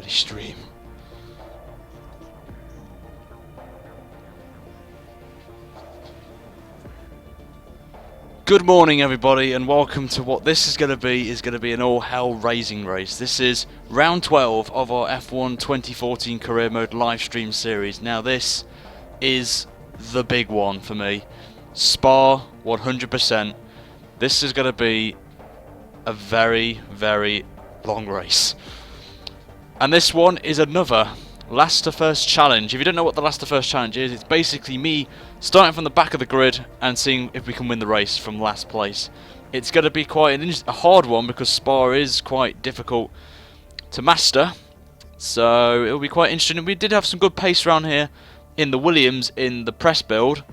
bloody stream. Good morning everybody, and welcome to what this is going to be an all-hell racing race. This is round 12 of our F1 2014 career mode live stream series. Now this is the big one for me. Spa 100%. This is going to be a very, very long race. And this one is another last to first challenge. If you don't know what the last to first challenge is, it's basically me starting from the back of the grid and seeing if we can win the race from last place. It's going to be quite a hard one because Spa is quite difficult to master, so it'll be quite interesting. We did have some good pace around here in the Williams in the press build.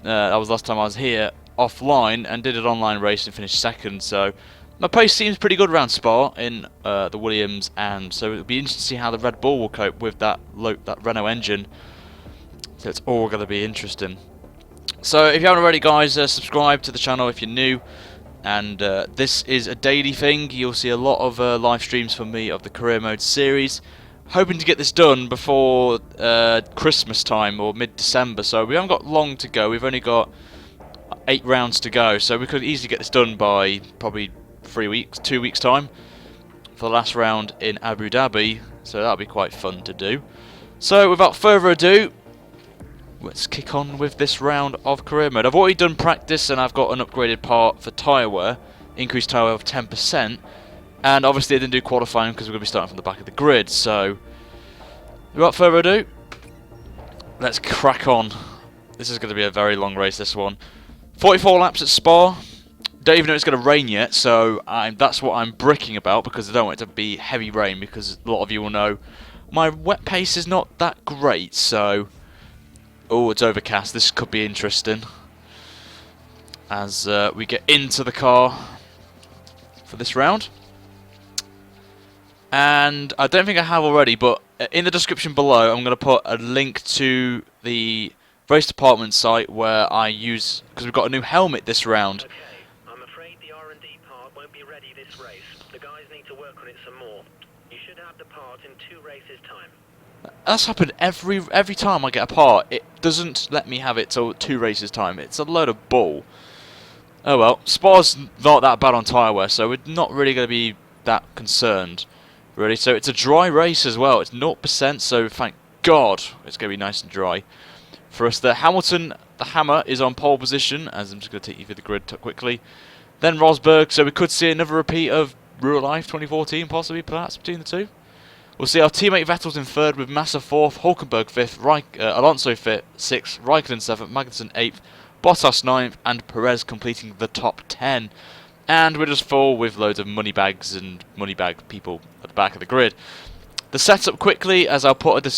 That was the last time I was here offline, and did an online race and finished second, so my pace seems pretty good around Spa in the Williams, and so it'll be interesting to see how the Red Bull will cope with that Renault engine. So it's all going to be interesting. So if you haven't already, guys, subscribe to the channel if you're new. And this is a daily thing. You'll see a lot of live streams from me of the career mode series. Hoping to get this done before Christmas time or mid-December. So we haven't got long to go. We've only got 8 rounds to go. So we could easily get this done by probably 2 weeks time for the last round in Abu Dhabi, so that'll be quite fun to do. So without further ado, let's kick on with this round of career mode. I've already done practice and I've got an upgraded part for tyre wear, increased tyre wear of 10%, and obviously I didn't do qualifying because we're going to be starting from the back of the grid. So without further ado, let's crack on. This is going to be a very long race, this one. 44 laps at Spa. Don't even know it's going to rain yet, so that's what I'm bricking about, because I don't want it to be heavy rain, because a lot of you will know my wet pace is not that great. So, oh, it's overcast. This could be interesting as we get into the car for this round. And I don't think I have already, but in the description below I'm going to put a link to the race department site where I use, because we've got a new helmet this round. That's happened every time I get a part. It doesn't let me have it till 2 races time. It's a load of bull. Oh well, Spa's not that bad on tyre wear, so we're not really going to be that concerned, really. So it's a dry race as well. It's 0%, so thank God it's going to be nice and dry for us. The Hamilton, the Hammer, is on pole position, as I'm just going to take you through the grid quickly. Then Rosberg, so we could see another repeat of Real Life 2014, possibly, perhaps, between the two. We'll see our teammate Vettel's in 3rd, with Massa 4th, Hulkenberg 5th, Alonso 6th, Raikkonen 7th, Magnussen 8th, Bottas 9th, and Perez completing the top 10. And we're just full with loads of money bags and money bag people at the back of the grid. The setup quickly, as I'll put a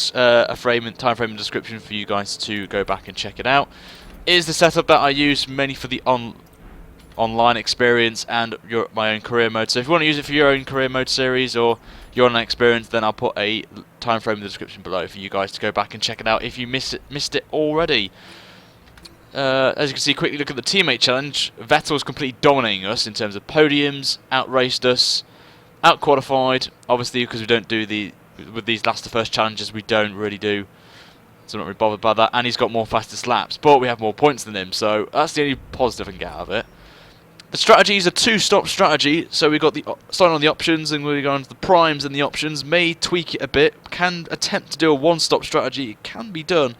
time frame in the description for you guys to go back and check it out, is the setup that I use mainly for the online experience and my own career mode. So if you want to use it for your own career mode series or your online experience, then I'll put a time frame in the description below for you guys to go back and check it out if you missed it already. As you can see, quickly look at the teammate challenge. Vettel's completely dominating us in terms of podiums, outraced us, out-qualified, obviously, because we don't do with these last to first challenges, we don't really do, so I'm not really bothered by that. And he's got more fastest laps, but we have more points than him, so that's the only positive I can get out of it. The strategy is a 2-stop strategy, so we've got starting on the options, and we're going to the primes and the options. May tweak it a bit, can attempt to do a 1-stop strategy. It can be done,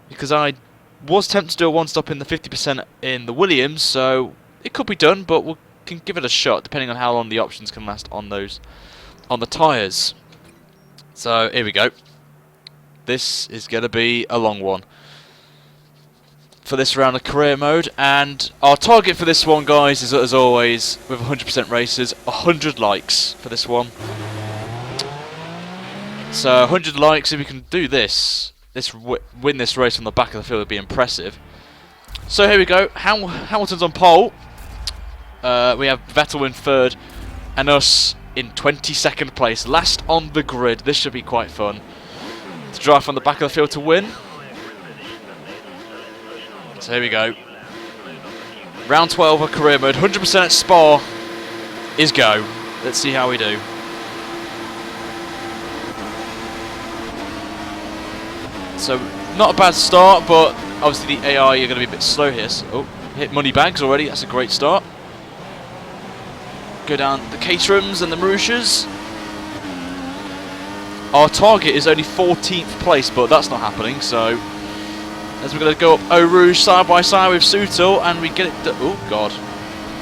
because I was tempted to do a 1-stop in the 50% in the Williams, so it could be done, but we can give it a shot, depending on how long the options can last on the tyres. So here we go. This is going to be a long one for this round of career mode, and our target for this one, guys, is, as always with 100% races, 100 likes for this one. So 100 likes, if we can do win this race on the back of the field, would be impressive. So here we go. Hamilton's on pole. We have Vettel in 3rd and us in 22nd place, last on the grid. This should be quite fun to drive from the back of the field to win. So here we go. Round 12 of career mode, 100% at Spa is go. Let's see how we do. So not a bad start, but obviously the AI are going to be a bit slow here. So, oh, hit money bags already. That's a great start. Go down the Caterhams and the Marussias. Our target is only 14th place, but that's not happening. So as we're going to go up Eau Rouge side by side with Sutil, and we get it done. Oh God!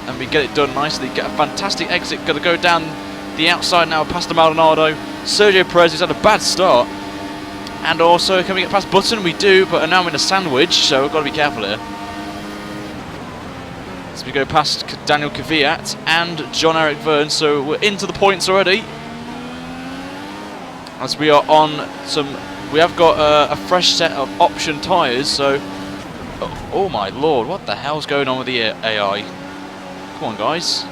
And we get it done nicely. Get a fantastic exit. Going to go down the outside now past the Maldonado. Sergio Perez, who's had a bad start. And also, can we get past Button? We do, but now I'm in a sandwich, so we've got to be careful here. As we go past Daniel Kvyat and John-Eric Verne, so we're into the points already. As we are on some, we have got a fresh set of option tyres, so... Oh my lord, what the hell's going on with the AI? Come on, guys.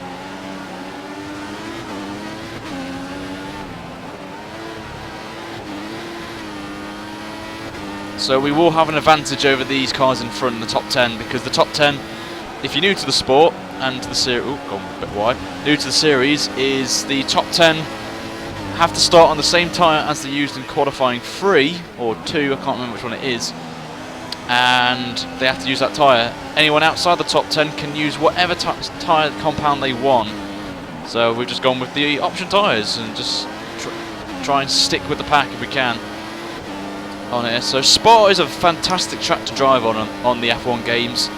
So we will have an advantage over these cars in front in the top 10, because the top 10, if you're new to the sport and to the series, oh, gone a bit wide. New to the series is the top 10 have to start on the same tyre as they used in qualifying 3 or 2. I can't remember which one it is, and they have to use that tyre. Anyone outside the top 10 can use whatever tyre compound they want. So we've just gone with the option tyres and just try and stick with the pack if we can on here. So Spa is a fantastic track to drive on the F1 games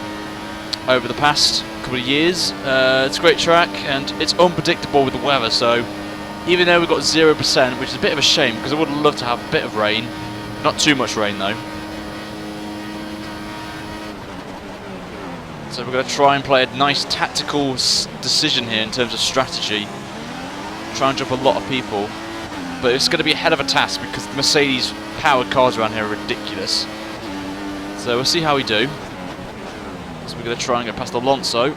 over the past couple of years. It's a great track and it's unpredictable with the weather, so even though we've got 0%, which is a bit of a shame because I would love to have a bit of rain, not too much rain though. So we're going to try and play a nice tactical decision here in terms of strategy. Try and jump a lot of people, but it's going to be a hell of a task because the Mercedes powered cars around here are ridiculous. So we'll see how we do. So we're going to try and get past Alonso,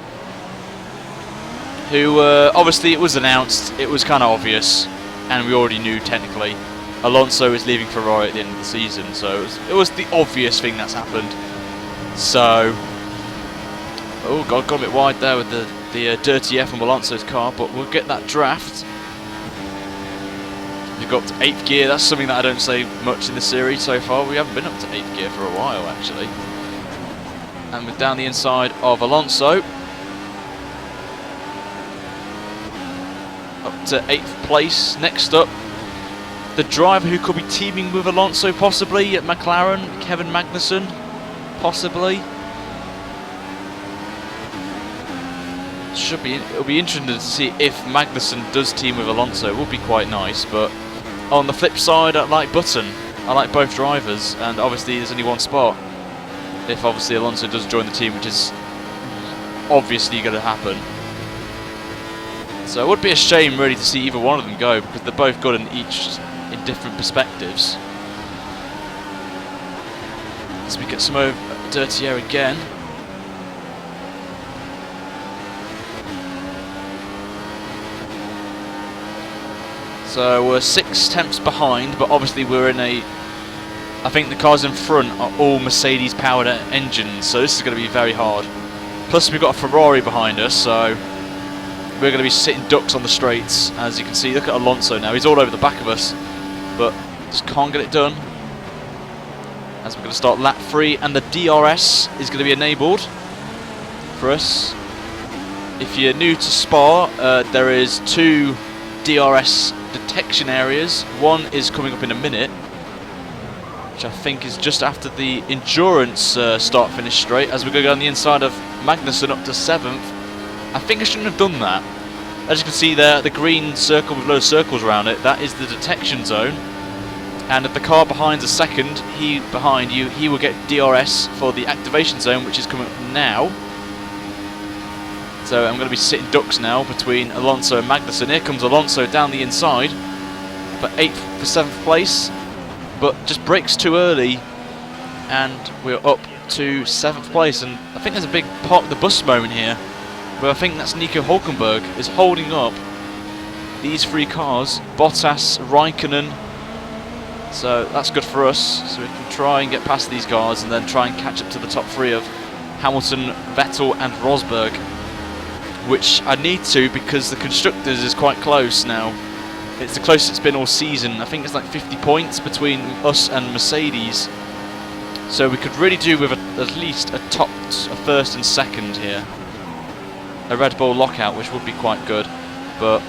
who obviously it was announced, it was kind of obvious, and we already knew technically Alonso is leaving Ferrari at the end of the season, so it was the obvious thing that's happened. So, oh God, got a bit wide there with the dirty F on Alonso's car, but we'll get that draft. We've got up to 8th gear. That's something that I don't say much in the series so far. We haven't been up to 8th gear for a while actually. And we're down the inside of Alonso. Up to 8th place. Next up, the driver who could be teaming with Alonso possibly at McLaren, Kevin Magnussen, possibly. It'll be interesting to see if Magnussen does team with Alonso. It will be quite nice, but on the flip side, I like Button. I like both drivers, and obviously there's only one spot. If obviously Alonso does join the team, which is obviously going to happen. So it would be a shame really to see either one of them go, because they're both good in different perspectives. As we get some dirty air again. So we're 6 tenths behind, but obviously we're in a... I think the cars in front are all Mercedes powered engines, so this is going to be very hard. Plus we've got a Ferrari behind us, so we're going to be sitting ducks on the straights. As you can see, look at Alonso now, he's all over the back of us, but just can't get it done. As we're going to start lap 3, and the DRS is going to be enabled for us. If you're new to Spa, there is 2 DRS detection areas. One is coming up in a minute, which I think is just after the endurance start-finish straight, as we go down the inside of Magnussen up to 7th. I think I shouldn't have done that. As you can see there, the green circle with loads of circles around it, that is the detection zone. And if the car behind a second, he will get DRS for the activation zone, which is coming up now. So I'm going to be sitting ducks now between Alonso and Magnussen. Here comes Alonso down the inside for 8th for 7th place, but just brakes too early, and we're up to 7th place. And I think there's a big park the bus moment here, where I think that's Nico Hülkenberg is holding up these 3 cars, Bottas, Raikkonen. So that's good for us, so we can try and get past these cars and then try and catch up to the top 3 of Hamilton, Vettel and Rosberg, which I need to because the constructors is quite close now. It's the closest it's been all season. I think it's like 50 points between us and Mercedes So we could really do with at least a first and second here. A Red Bull lockout, which would be quite good, but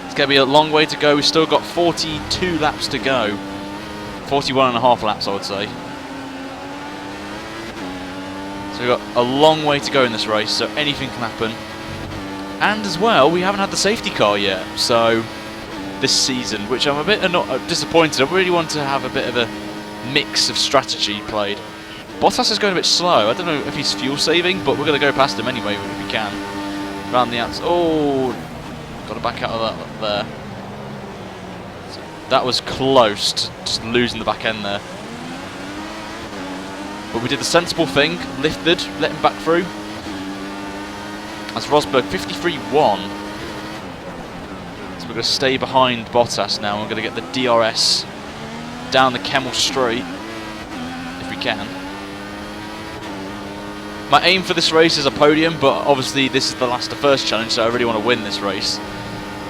it's going to be a long way to go. We've still got 42 laps to go. 41 and a half laps, I would say. So we've got a long way to go in this race, so anything can happen. And as well, we haven't had the safety car yet, so this season, which I'm a bit disappointed. I really want to have a bit of a mix of strategy played. Bottas is going a bit slow. I don't know if he's fuel saving, but we're going to go past him anyway if we can. Around the outs. Oh, got to back out of that there. So that was close to just losing the back end there. But we did the sensible thing, lifted, let him back through. As Rosberg 53-1. So we're going to stay behind Bottas now. We're going to get the DRS down the Kemmel Straight if we can. My aim for this race is a podium, but obviously this is the first challenge, so I really want to win this race.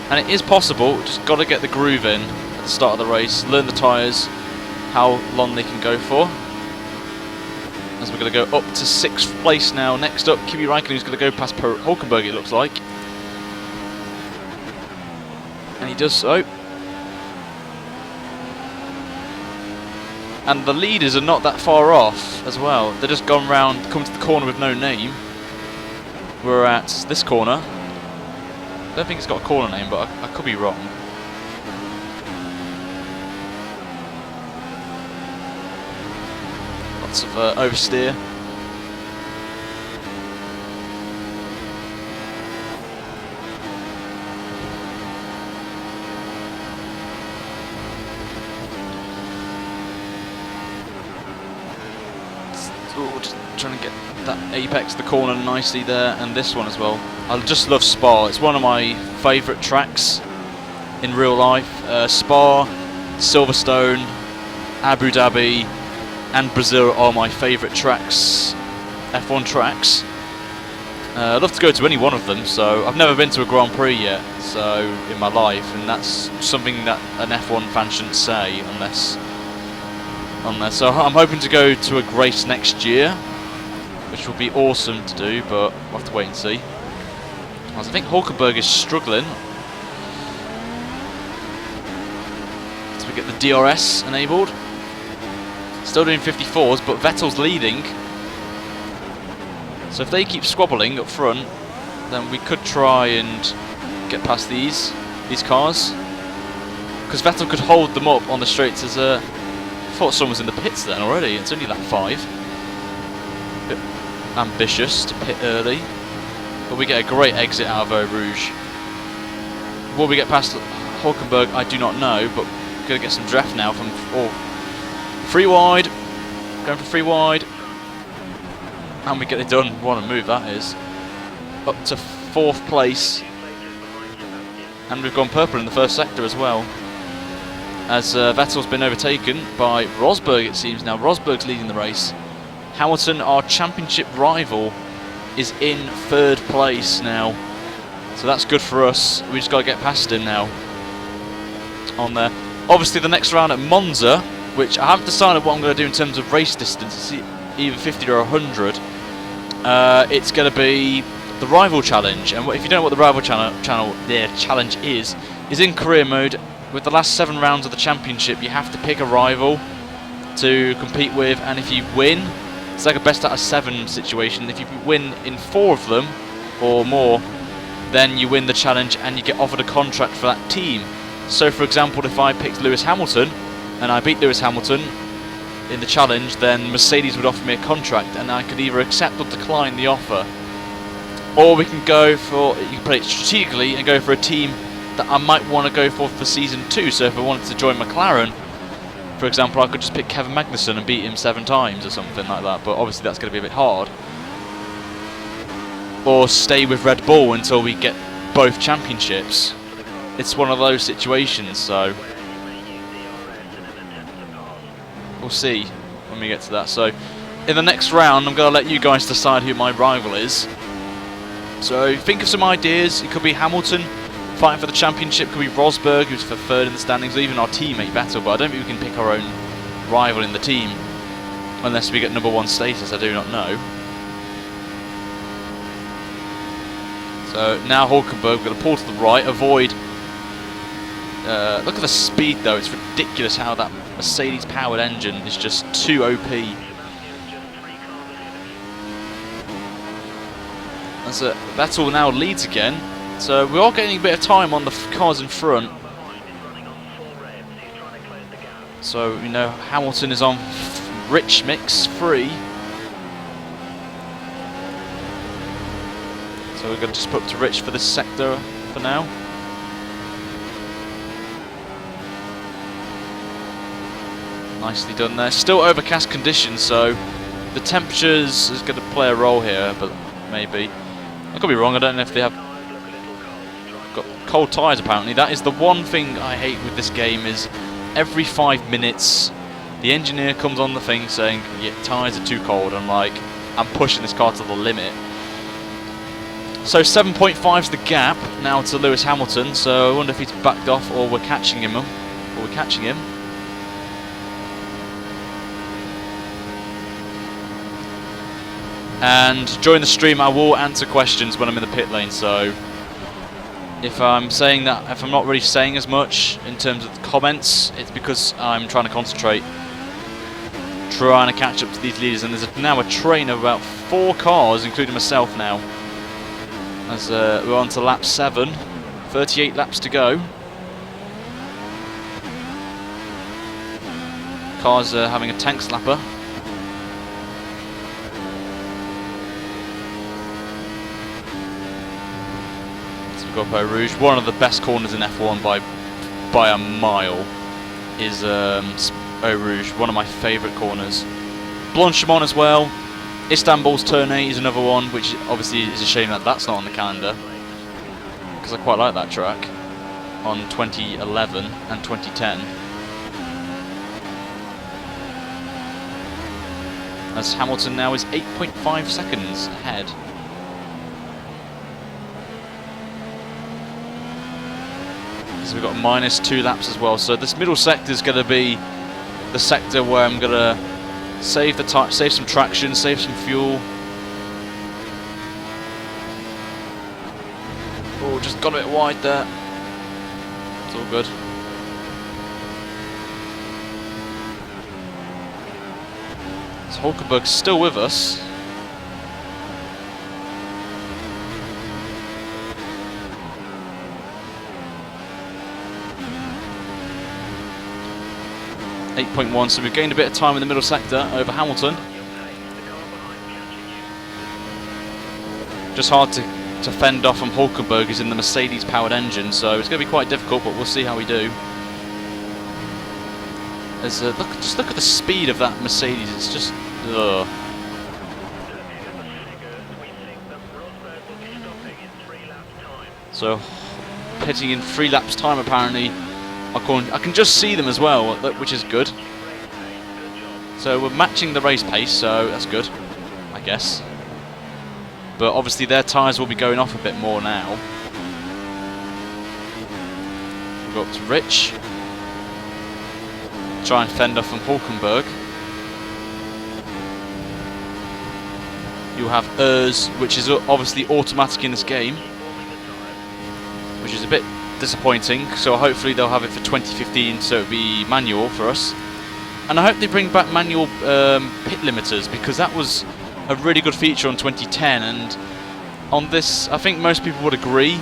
And it is possible, just got to get the groove in at the start of the race, learn the tyres, how long they can go for. As we're going to go up to 6th place now. Next up, Kimi Räikkönen, who's going to go past Hulkenberg, it looks like. And he does so. And the leaders are not that far off as well. They've just gone round, come to the corner with no name. We're at this corner. I don't think it's got a corner name, but I could be wrong. Lots of oversteer. Just trying to get that apex, the corner nicely there, and this one as well. I just love Spa. It's one of my favourite tracks in real life. Spa, Silverstone, Abu Dhabi, and Brazil are my favourite tracks, F1 tracks. I'd love to go to any one of them. So I've never been to a Grand Prix yet, so in my life, and that's something that an F1 fan shouldn't say unless. So I'm hoping to go to a race next year, which will be awesome to do, but we'll have to wait and see. As I think Hulkenberg is struggling. So we get the DRS enabled. Still doing 54s, but Vettel's leading. So if they keep squabbling up front, then we could try and get past these cars. Because Vettel could hold them up on the straights as a... I thought someone was in the pits then already. It's only lap 5. Bit ambitious to pit early, but we get a great exit out of Eau Rouge. Will we get past Hulkenberg? I do not know, but we're going to get some draft now from free wide. Going for free wide, and we get it done. What a move that is! Up to 4th place, and we've gone purple in the first sector as well. As Vettel's been overtaken by Rosberg, it seems now. Rosberg's leading the race. Hamilton, our championship rival, is in 3rd place now. So that's good for us. We just got to get past him now. On there. Obviously the next round at Monza, which I haven't decided what I'm going to do in terms of race distance. It's either 50 or 100. It's going to be the rival challenge. And if you don't know what the rival challenge is in career mode. With the last 7 rounds of the championship, you have to pick a rival to compete with, and if you win, it's like a best out of 7 situation. If you win in 4 of them or more, then you win the challenge and you get offered a contract for that team. So for example, if I picked Lewis Hamilton and I beat Lewis Hamilton in the challenge, then Mercedes would offer me a contract, and I could either accept or decline the offer. Or we can go for, you can play it strategically and go for a team that I might want to go for season 2. So if I wanted to join McLaren, for example, I could just pick Kevin Magnussen and beat him 7 times or something like that, but obviously that's going to be a bit hard. Or stay with Red Bull until we get both championships. It's one of those situations, so we'll see when we get to that. So in the next round, I'm going to let you guys decide who my rival is. So think of some ideas. It could be Hamilton fighting for the championship, could be Rosberg, who's for 3rd in the standings, or even our teammate Vettel, but I don't think we can pick our own rival in the team. Unless we get number 1 status, I do not know. So now Hulkenberg, we're going to pull to the right, avoid. Look at the speed though, it's ridiculous how that Mercedes powered engine is just too OP. As Vettel now leads again, so we are getting a bit of time on the cars in front. So, you know, Hamilton is on rich mix free. So we're going to just put to rich for this sector for now. Nicely done there. Still overcast conditions, so the temperatures is going to play a role here, but maybe. I could be wrong, I don't know if they have got cold tyres apparently. That is the one thing I hate with this game, is every 5 minutes the engineer comes on the thing saying, yeah, tyres are too cold. I'm like, I'm pushing this car to the limit. So 7.5 is the gap now to Lewis Hamilton, so I wonder if he's backed off or we're catching him. And during the stream I will answer questions when I'm in the pit lane, so if I'm saying that, if I'm not really saying as much in terms of the comments, it's because I'm trying to concentrate, trying to catch up to these leaders. And there's now a train of about 4 cars, including myself now, as we're on to lap 7, 38 laps to go. Cars having a tank slapper. Eau Rouge, one of the best corners in F1 by a mile is Eau Rouge, one of my favourite corners. Blanchimont as well. Istanbul's Turn 8 is another one, which obviously is a shame that that's not on the calendar, because I quite like that track on 2011 and 2010. As Hamilton now is 8.5 seconds ahead. So we've got -2 laps as well. So this middle sector is going to be the sector where I'm going to save some traction, save some fuel. Oh, just got a bit wide there. It's all good. So Hulkenberg's still with us. .1, so we've gained a bit of time in the middle sector over Hamilton. Just hard to fend off from Hulkenberg, who's in the Mercedes powered engine, so it's going to be quite difficult, but we'll see how we do. Just look at the speed of that Mercedes, it's just ugh. So pitting in 3 laps time apparently. I can just see them as well, which is good. So we're matching the race pace, so that's good, I guess. But obviously their tyres will be going off a bit more now. We'll go up to Rich. Try and fend off from Hulkenberg. You have Urs, which is obviously automatic in this game, which is a bit disappointing, so hopefully they'll have it for 2015, so it'll be manual for us. And I hope they bring back manual pit limiters, because that was a really good feature on 2010, and on this I think most people would agree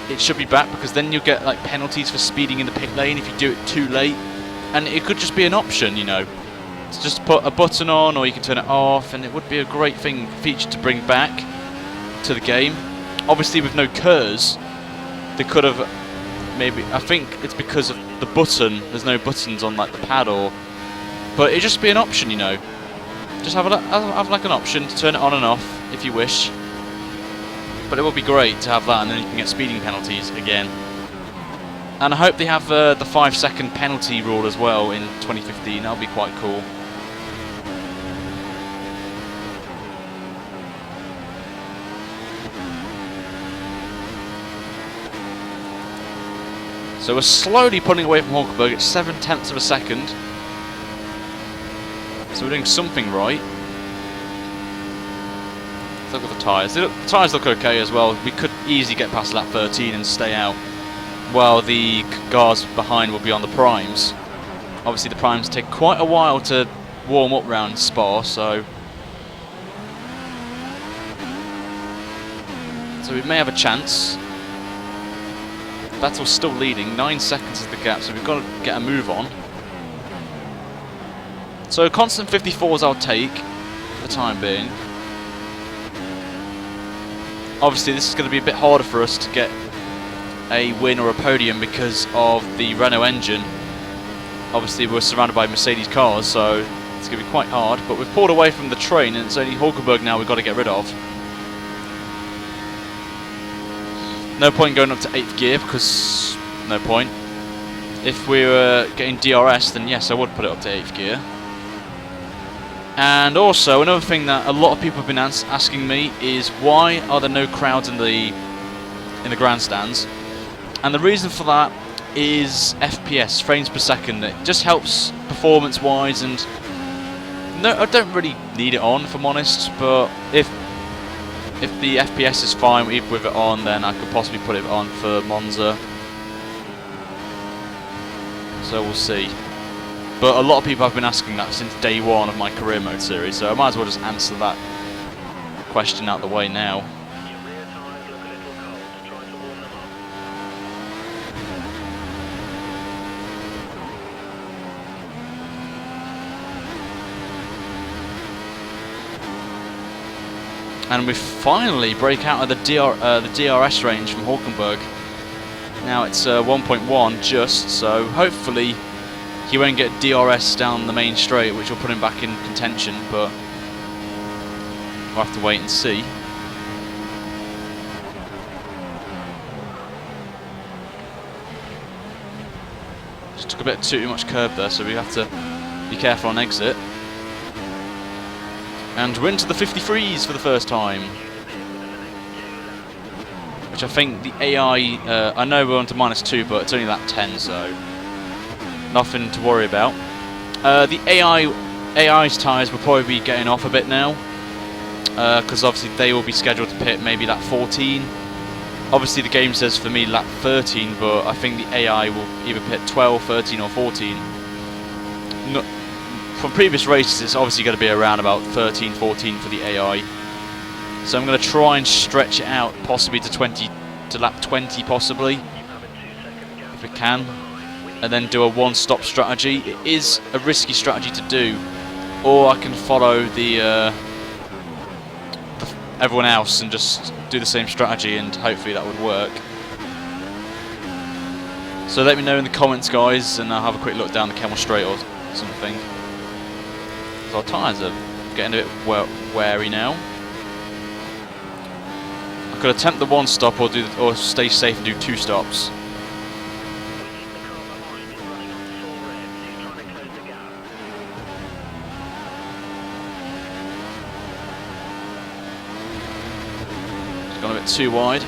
it should be back, because then you'll get like penalties for speeding in the pit lane if you do it too late, and it could just be an option, you know, to just put a button on, or you can turn it off, and it would be a great feature to bring back to the game. Obviously with no KERS, they could have maybe, I think it's because of the button, there's no buttons on like the pad, but it'd just be an option, you know. Just have like an option to turn it on and off if you wish. But it would be great to have that, and then you can get speeding penalties again. And I hope they have the 5-second penalty rule as well in 2015, that'll be quite cool. So we're slowly pulling away from Hulkenberg at 0.7 of a second. So we're doing something right. Let's look at the tyres. The tyres look okay as well. We could easily get past lap 13 and stay out, while the cars behind will be on the primes. Obviously the primes take quite a while to warm up round Spa, so we may have a chance. Vettel's still leading, 9 seconds is the gap, so we've got to get a move on. So constant 54s I'll take for the time being. Obviously this is going to be a bit harder for us to get a win or a podium because of the Renault engine. Obviously we're surrounded by Mercedes cars, so it's going to be quite hard, but we've pulled away from the train and it's only Hulkenberg now we've got to get rid of. No point going up to 8th gear because no point. If we were getting DRS, then yes, I would put it up to 8th gear. And also another thing that a lot of people have been asking me is why are there no crowds in the grandstands? And the reason for that is FPS, frames per second. It just helps performance-wise, and no, I don't really need it on if I'm honest. But if the FPS is fine with it on, then I could possibly put it on for Monza. So we'll see. But a lot of people have been asking that since day one of my career mode series, so I might as well just answer that question out the way now. And we finally break out of the DRS range from Hulkenberg. Now it's 1.1 just, so hopefully he won't get DRS down the main straight, which will put him back in contention, but we'll have to wait and see. Just took a bit too much curve there, so we have to be careful on exit. And we're into the 53s for the first time, which I think the AI, I know we're on to -2, but it's only lap 10, so nothing to worry about. The AI's tyres will probably be getting off a bit now, because obviously they will be scheduled to pit maybe lap 14. Obviously the game says for me lap 13, but I think the AI will either pit 12, 13 or 14. From previous races it's obviously going to be around about 13, 14 for the AI. So I'm going to try and stretch it out possibly to lap 20 possibly, if we can. And then do a one-stop strategy. It is a risky strategy to do, or I can follow everyone else and just do the same strategy, and hopefully that would work. So let me know in the comments, guys, and I'll have a quick look down the Camel Straight or something. So our tyres are getting a bit wary now. I could attempt the one stop or stay safe and do 2 stops. Gone a bit too wide.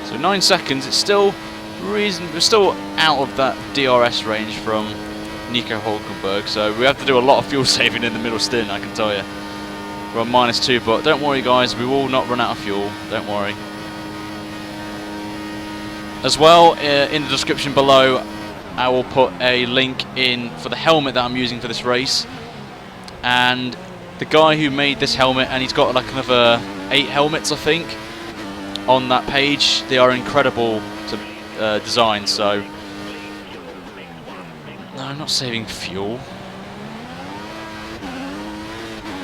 So 9 seconds. It's still we're still out of that DRS range from Nico Hulkenberg, so we have to do a lot of fuel saving in the middle stint, I can tell you. We're on -2, but don't worry guys, we will not run out of fuel, don't worry. As well, in the description below I will put a link in for the helmet that I'm using for this race. And the guy who made this helmet, and he's got like another 8 helmets I think on that page, they are incredible to design, so no, I'm not saving fuel.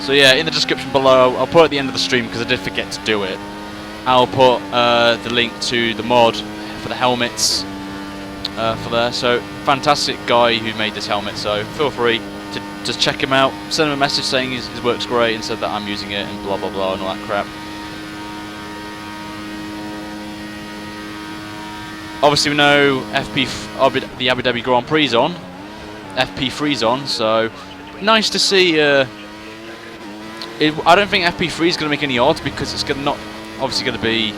So yeah, in the description below, I'll put at the end of the stream because I did forget to do it, I'll put the link to the mod for the helmets for there. So fantastic guy who made this helmet, so feel free to just check him out, send him a message saying his work's great and said that I'm using it and blah blah blah and all that crap. Obviously we know the Abu Dhabi Grand Prix is on, FP3's on, so nice to see. I don't think FP3 is going to make any odds because it's obviously going to be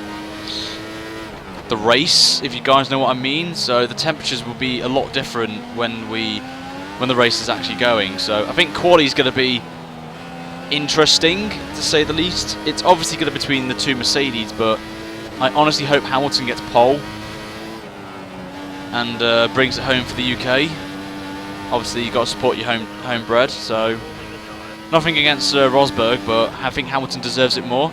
the race, if you guys know what I mean. So the temperatures will be a lot different when the race is actually going. So I think quali is going to be interesting, to say the least. It's obviously going to be between the two Mercedes, but I honestly hope Hamilton gets pole and brings it home for the UK. Obviously, you've got to support your homebred, so nothing against Rosberg, but I think Hamilton deserves it more,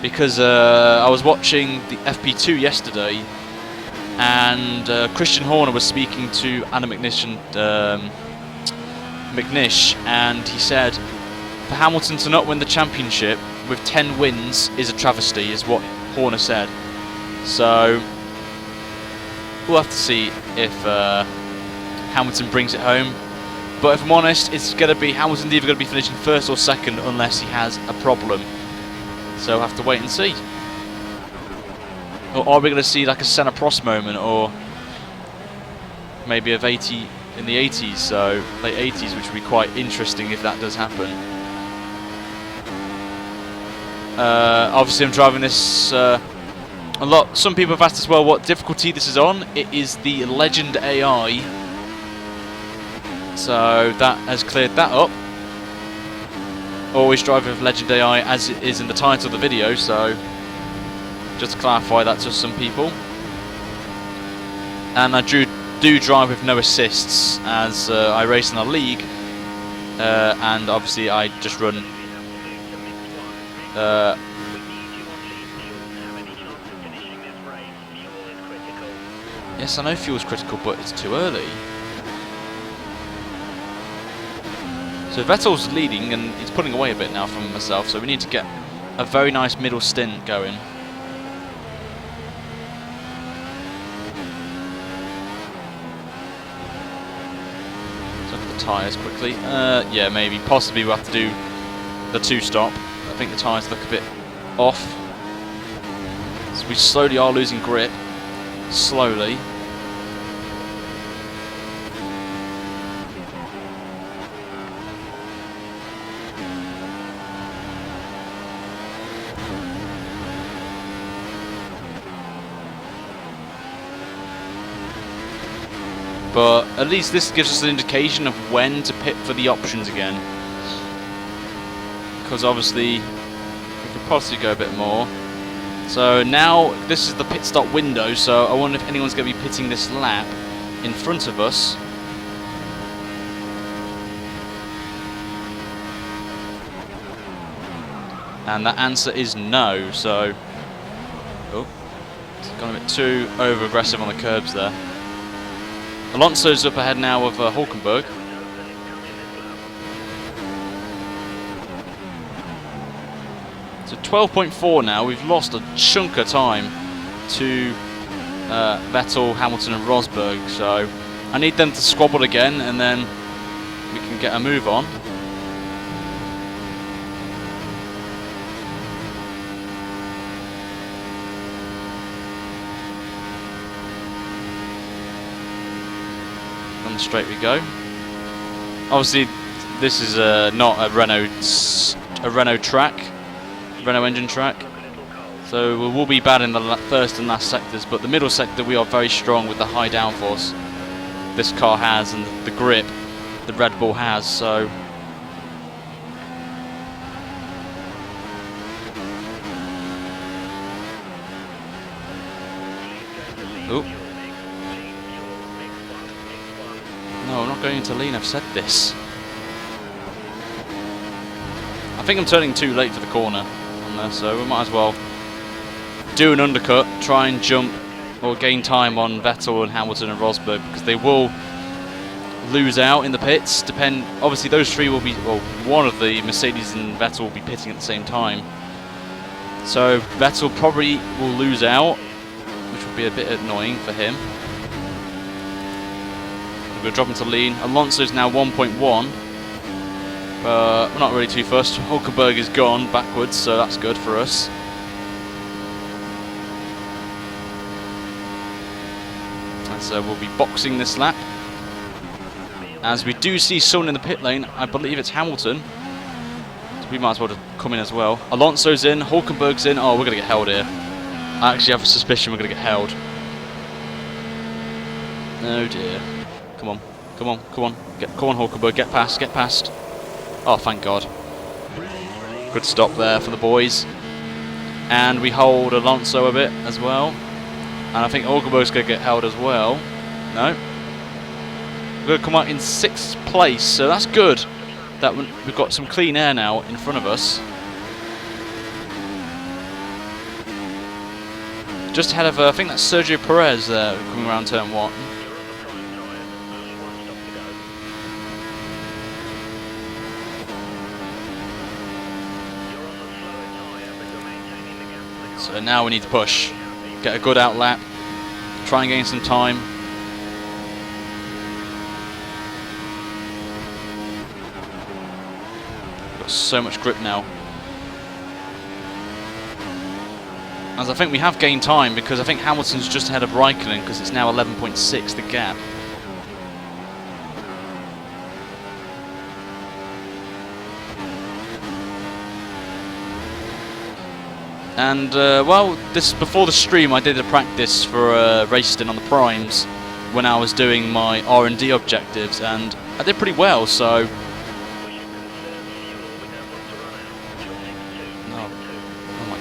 because I was watching the FP2 yesterday, and Christian Horner was speaking to Anna McNish, and he said for Hamilton to not win the championship with 10 wins is a travesty, is what Horner said. So we'll have to see if Hamilton brings it home. But if I'm honest, it's going to be Hamilton's either going to be finishing first or second unless he has a problem. So we'll have to wait and see. Or are we going to see like a Senna Prost moment, or maybe a Vettel in the 80s, so late 80s, which would be quite interesting if that does happen. Obviously I'm driving this a lot. Some people have asked as well what difficulty this is on. It is the Legend AI, so that has cleared that up. Always drive with Legend AI as it is in the title of the video, so just to clarify that to some people. And I do drive with no assists, as I race in a league, and obviously I just run yes, I know fuel's critical, but it's too early. So Vettel's leading, and he's pulling away a bit now from myself, so we need to get a very nice middle stint going. Look at the tyres quickly. Yeah, maybe, possibly we'll have to do the two-stop. I think the tyres look a bit off. So we slowly are losing grip. Slowly. But at least this gives us an indication of when to pit for the options again. Because obviously we could possibly go a bit more. So now this is the pit stop window, so I wonder if anyone's going to be pitting this lap in front of us. And that answer is no, so oh, it's gone a bit too over aggressive on the curbs there. Alonso's up ahead now of Hulkenberg. So 12.4 now. We've lost a chunk of time to Vettel, Hamilton and Rosberg. So I need them to squabble again, and then we can get a move on. Straight we go. Obviously, this is not a Renault track, Renault engine track. So we will be bad in the first and last sectors, but the middle sector we are very strong with the high downforce this car has and the grip the Red Bull has. So ooh. No, I'm not going into lean, I've said this. I think I'm turning too late for the corner on there, so we might as well do an undercut, try and jump or gain time on Vettel and Hamilton and Rosberg, because they will lose out in the pits. Obviously those three will be, well, one of the Mercedes and Vettel will be pitting at the same time. So Vettel probably will lose out, which will be a bit annoying for him. We're dropping to lean. Alonso's now 1.1. We're not really too fussed. Hulkenberg is gone backwards, so that's good for us. And so we'll be boxing this lap. As we do see someone in the pit lane, I believe it's Hamilton. So we might as well just come in as well. Alonso's in, Hulkenberg's in. Oh, we're going to get held here. I actually have a suspicion we're going to get held. Oh dear. Come on, come on, come on. Come on, Hulkenberg, get past, get past. Oh, thank God. Good stop there for the boys. And we hold Alonso a bit as well. And I think Hulkenberg's going to get held as well. No. We're going to come out in 6th place, so that's good. That we've got some clean air now in front of us. Just ahead of, I think that's Sergio Perez there, coming around turn 1. So now we need to push, get a good out lap, try and gain some time. We've got so much grip now. As I think we have gained time, because I think Hamilton's just ahead of Raikkonen, because it's now 11.6 the gap. And well, this before the stream I did a practice for a race stint on the primes when I was doing my R&D objectives, and I did pretty well, so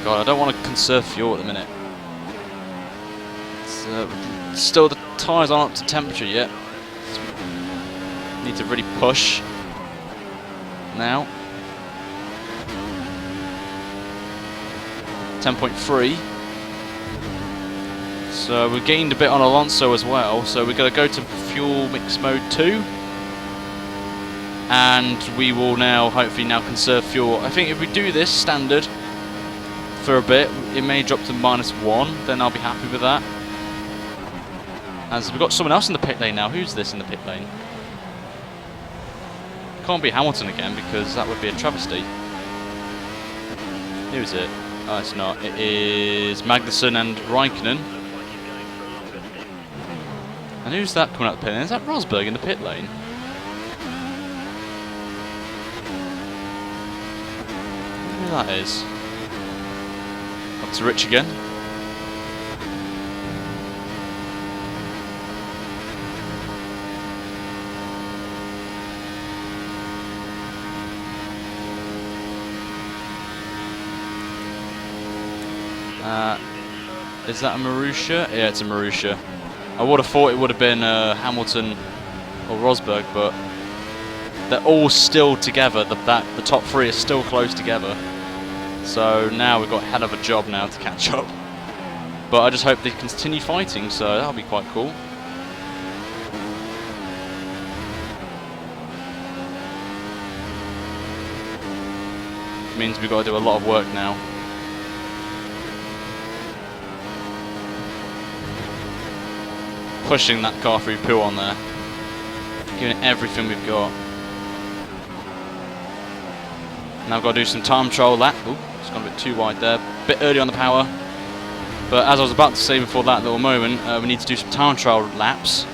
God, I don't want to conserve fuel at the minute. Still, the tyres aren't up to temperature yet. Need to really push now. 10.3. So we gained a bit on Alonso as well. So we're going to go to fuel mix mode 2. And we will now hopefully now conserve fuel. I think if we do this standard for a bit, it may drop to -1, then I'll be happy with that. As we've got someone else in the pit lane now. Who's this in the pit lane? Can't be Hamilton again, because that would be a travesty. Who is it? Oh, it's not. It is Magnussen and Raikkonen. And who's that coming out the pit lane? Is that Rosberg in the pit lane? I wonder who that is. Up to Rich again. Is that a Marussia? Yeah, it's a Marussia. I would have thought it would have been Hamilton or Rosberg, but they're all still together. The top 3 are still close together. So now we've got a hell of a job now to catch up. But I just hope they continue fighting, so that'll be quite cool. It means we've got to do a lot of work now. Pushing that car through poo on there. Giving it everything we've got. Now I've got to do some time trial lap. Ooh, it's gone a bit too wide there. A bit early on the power. But as I was about to say before that little moment, we need to do some time trial laps.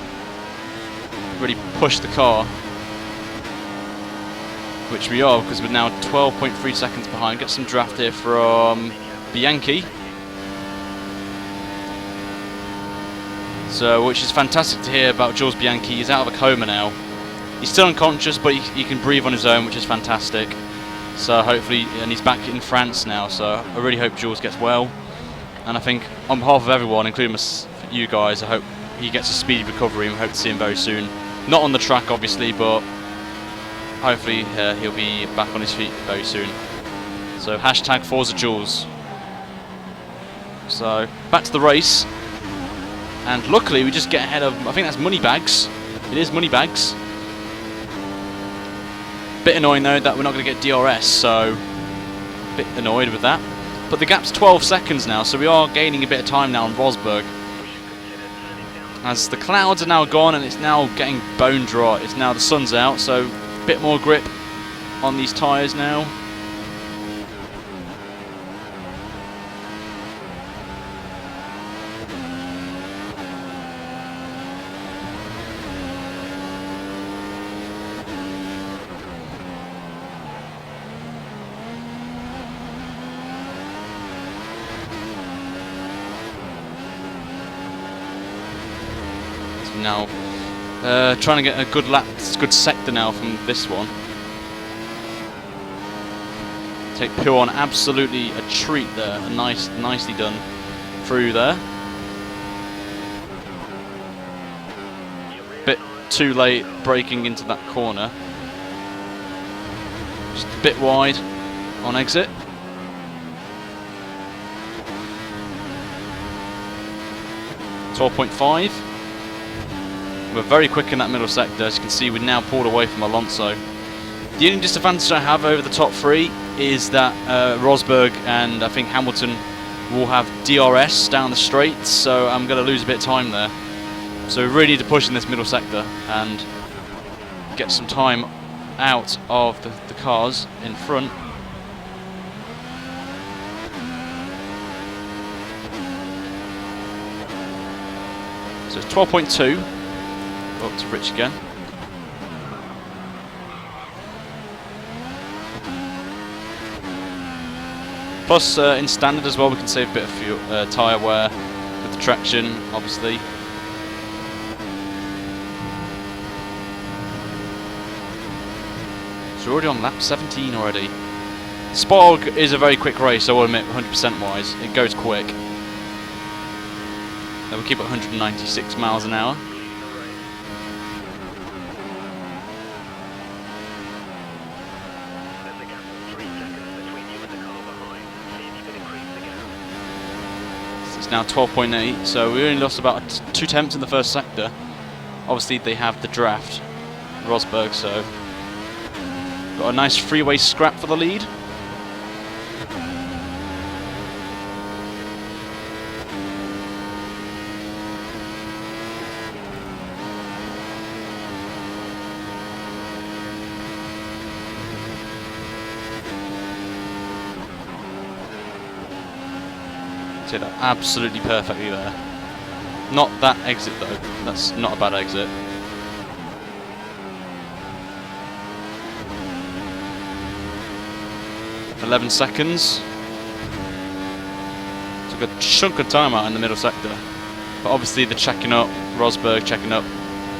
Really push the car. Which we are, because we're now 12.3 seconds behind. Get some draft here from Bianchi. So, which is fantastic to hear about Jules Bianchi. He's out of a coma now. He's still unconscious, but he can breathe on his own, which is fantastic. So hopefully, and he's back in France now, so I really hope Jules gets well. And I think on behalf of everyone, including you guys, I hope he gets a speedy recovery, and we hope to see him very soon. Not on the track, obviously, but hopefully he'll be back on his feet very soon. So hashtag Forza Jules. So back to the race. And luckily we just get ahead of, I think that's Moneybags. It is Moneybags. Bit annoying though that we're not going to get DRS, so a bit annoyed with that. But the gap's 12 seconds now, so we are gaining a bit of time now on Rosberg. As the clouds are now gone and it's now getting bone dry. It's now the sun's out, so a bit more grip on these tyres now. now. Trying to get a good lap, good sector now from this one. Take Puon, absolutely a treat there. A nicely done through there. Bit too late braking into that corner. Just a bit wide on exit. .5. We're very quick in that middle sector. As you can see, we're now pulled away from Alonso. The only disadvantage I have over the top three is that Rosberg and I think Hamilton will have DRS down the straight, so I'm going to lose a bit of time there. So we really need to push in this middle sector and get some time out of the cars in front. So it's 12.2. Go up to Rich again. Plus, in standard as well, we can save a bit of fuel, tyre wear with the traction, obviously. So we're already on lap 17 already. Spa is a very quick race, I will admit, 100% wise. It goes quick. Then we keep at 196 miles an hour. So it's now 12.8, so we only lost about 2 tenths in the first sector. Obviously they have the draft, Rosberg, so got a nice freeway scrap for the lead. Did that absolutely perfectly there. Not that exit though, that's not a bad exit. .11 seconds. Took a chunk of time out in the middle sector. But obviously they're checking up, Rosberg checking up,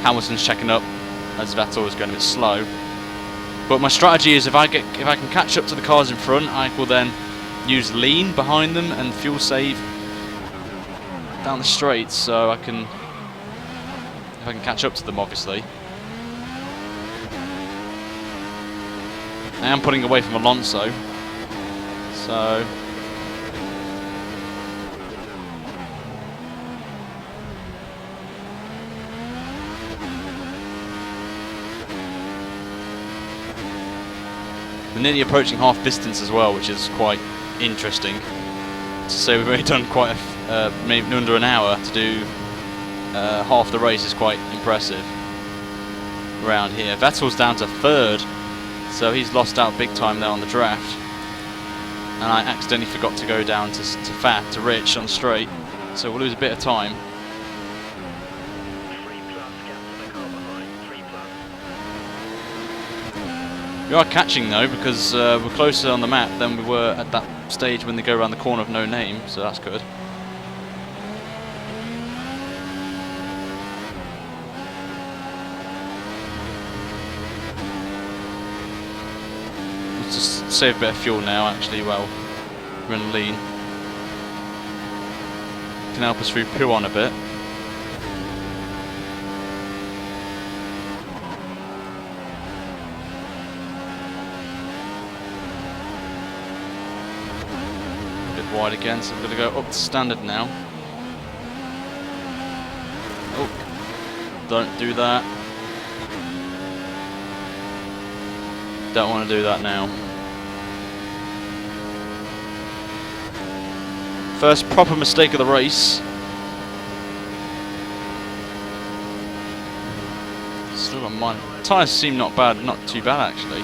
Hamilton's checking up, as Vettel is going a bit slow. But my strategy is if I can catch up to the cars in front, I will then use lean behind them and fuel save down the straight, so if I can catch up to them, obviously. I am putting away from Alonso, so we're nearly approaching half distance as well, which is quite interesting. So we've already done quite maybe under an hour. To do half the race is quite impressive around here. Vettel's down to 3rd, so he's lost out big time there on the draft. And I accidentally forgot to go down to Rich on straight, so we'll lose a bit of time. We are catching though, because we're closer on the map than we were at that stage when they go around the corner of no name, so that's good. Let's just save a bit of fuel now, actually, well, we're in lean. Can help us through Puon a bit. Wide again, so we're going to go up to standard now. Oh, don't do that. Don't want to do that now. First proper mistake of the race. Still on mine. Tyres seem not bad, not too bad actually.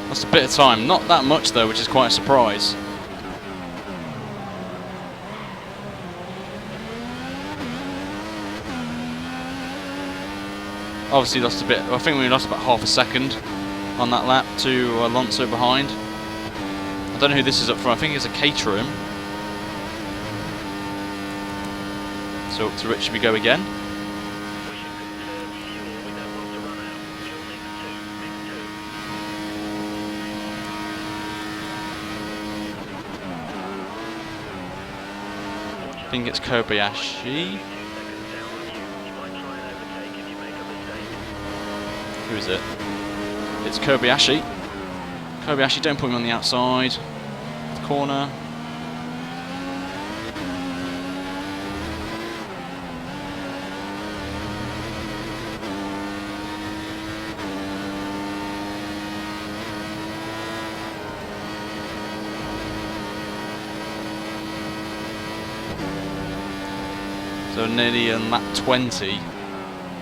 Lost a bit of time, not that much though, which is quite a surprise. Obviously lost a bit. I think we lost about half a second on that lap to Alonso behind. I don't know who this is up from. I think it's a Caterham. So up to Richard we go again. I think it's Kobayashi. Who is it? It's Kobayashi. Kobayashi, don't put him on the outside. Corner. So nearly on lap 20.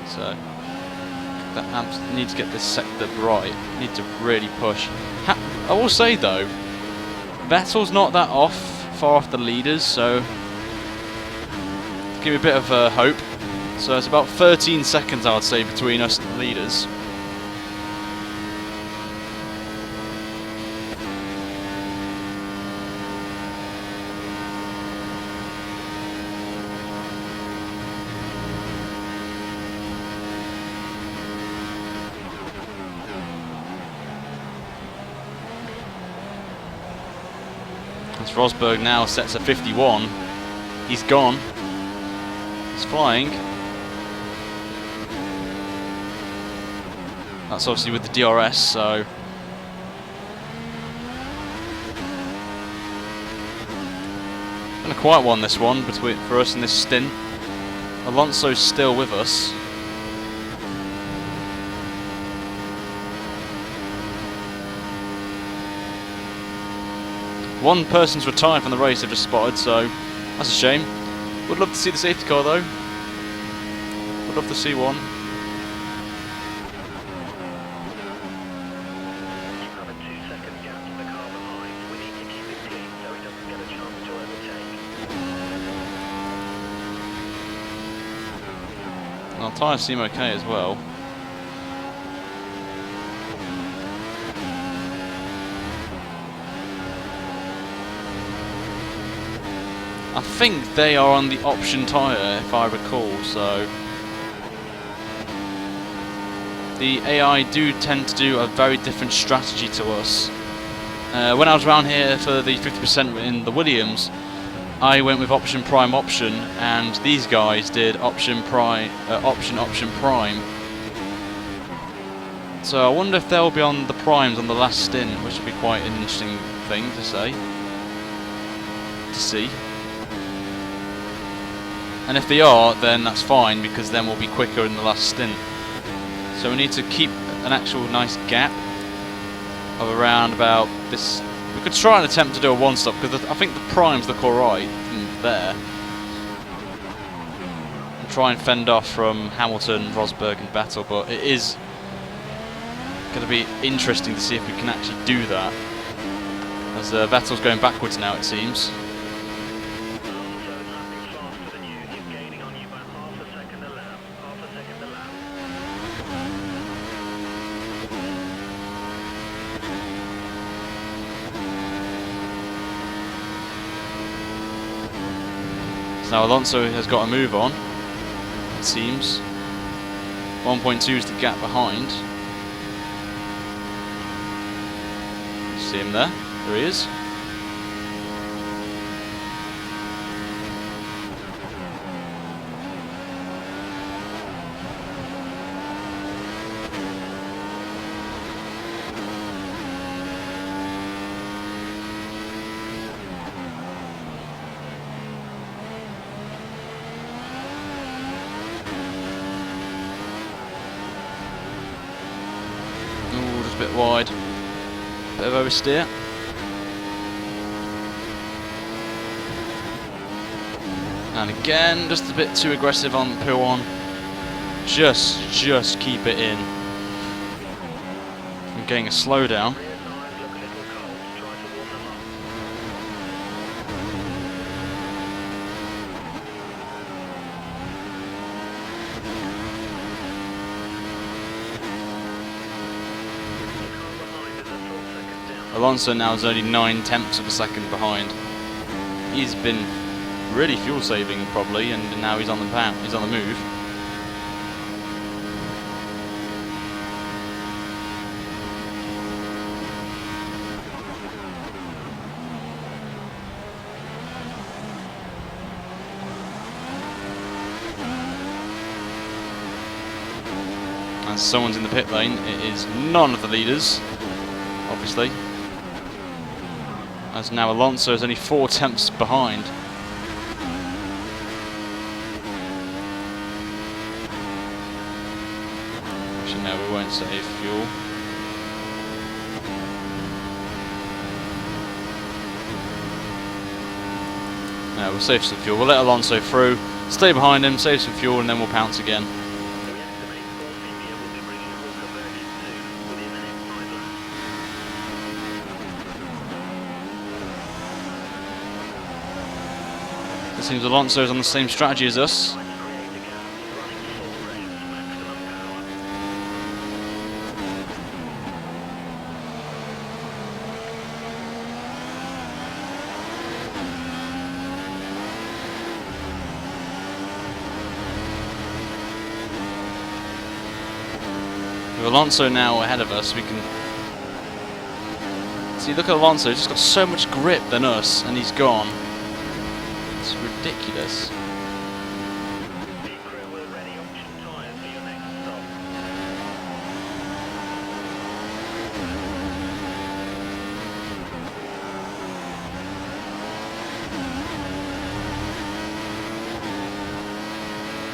So that need to get this sector right. Need to really push. I will say though, Vettel's not that far off the leaders, so give me a bit of hope. So it's about 13 seconds, I would say, between us and the leaders. As Rosberg now sets a 51. He's gone. He's flying. That's obviously with the DRS, so been a quiet one, this one, for us in this stint. Alonso's still with us. One person's retired from the race, I've just spotted, so that's a shame. Would love to see the safety car though. Would love to see one. Our tyres seem okay as well. I think they are on the option tyre, if I recall, so the AI do tend to do a very different strategy to us. When I was around here for the 50% in the Williams, I went with option prime, and these guys did option prime, option prime. So I wonder if they'll be on the primes on the last stint, which would be quite an interesting thing to see. And if they are, then that's fine, because then we'll be quicker in the last stint. So we need to keep an actual nice gap of around about this. We could try and attempt to do a one-stop, because I think the primes look alright from there. And try and fend off from Hamilton, Rosberg and Vettel, but it is going to be interesting to see if we can actually do that. As Vettel's going backwards now, it seems. Now Alonso has got a move on, it seems. 1.2 is the gap behind. See him there? There he is. A bit wide, bit of oversteer. And again, just a bit too aggressive on P1. Just keep it in. I'm getting a slowdown. Alonso now is only 9/10 of a second behind. He's been really fuel saving probably, and now he's on the he's on the move. As someone's in the pit lane, it is none of the leaders, obviously. As now Alonso is only 4/10 behind. Actually, no, we won't save fuel. No, we'll save some fuel. We'll let Alonso through, stay behind him, save some fuel, and then we'll pounce again. It seems Alonso's on the same strategy as us. With Alonso now ahead of us, we can see. Look at Alonso; he's just got so much grip than us, and he's gone. It's ridiculous.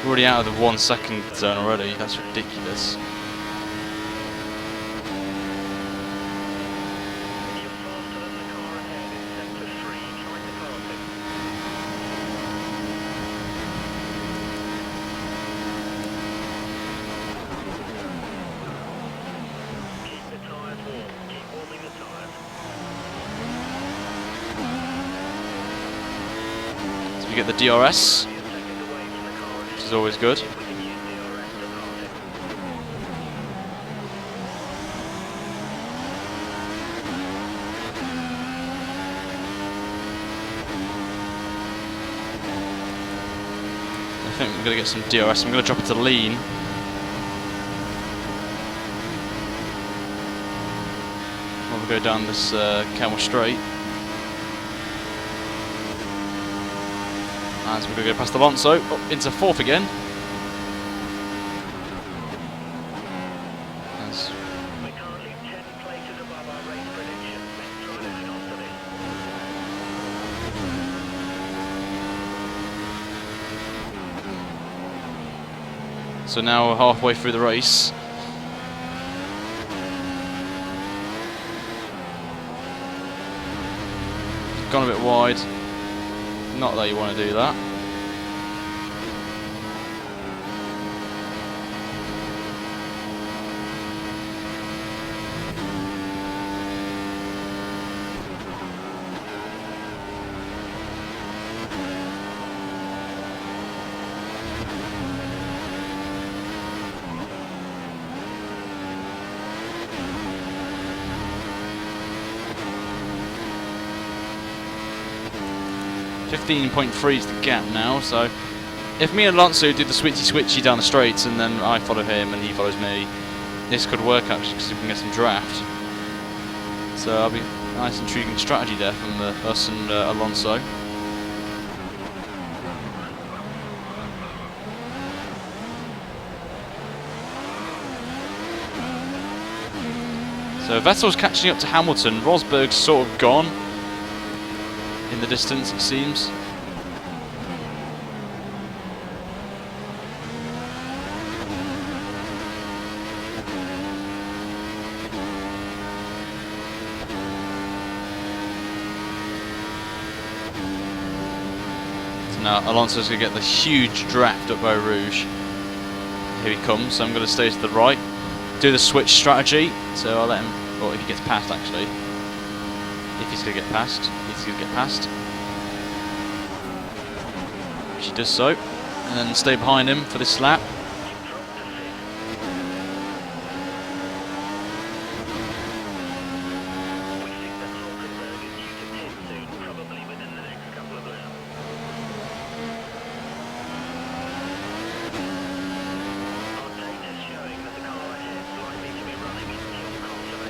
We're already out of the 1 second zone already. That's ridiculous. We get the DRS, which is always good. I think we're going to get some DRS. I'm going to drop it to lean. While we go down this Camel Straight. As we're going to go past Alonso, up into 4th again. As we're currently 10 places above our race prediction. Let's try to hang on to this. So now we're halfway through the race. Gone a bit wide. Not that you want to do that. .3 is the gap now, so if me and Alonso do the switchy down the straights and then I follow him and he follows me, this could work actually because we can get some draft. So that'll be a nice intriguing strategy there from us and Alonso. So Vettel's catching up to Hamilton. Rosberg's sort of gone in the distance, it seems. So now Alonso's going to get the huge draft up by Rouge. Here he comes, so I'm going to stay to the right. Do the switch strategy, so I'll let him, or if he gets past actually. If he's going to get past, he's going to get past. She does so, and then stay behind him for this lap.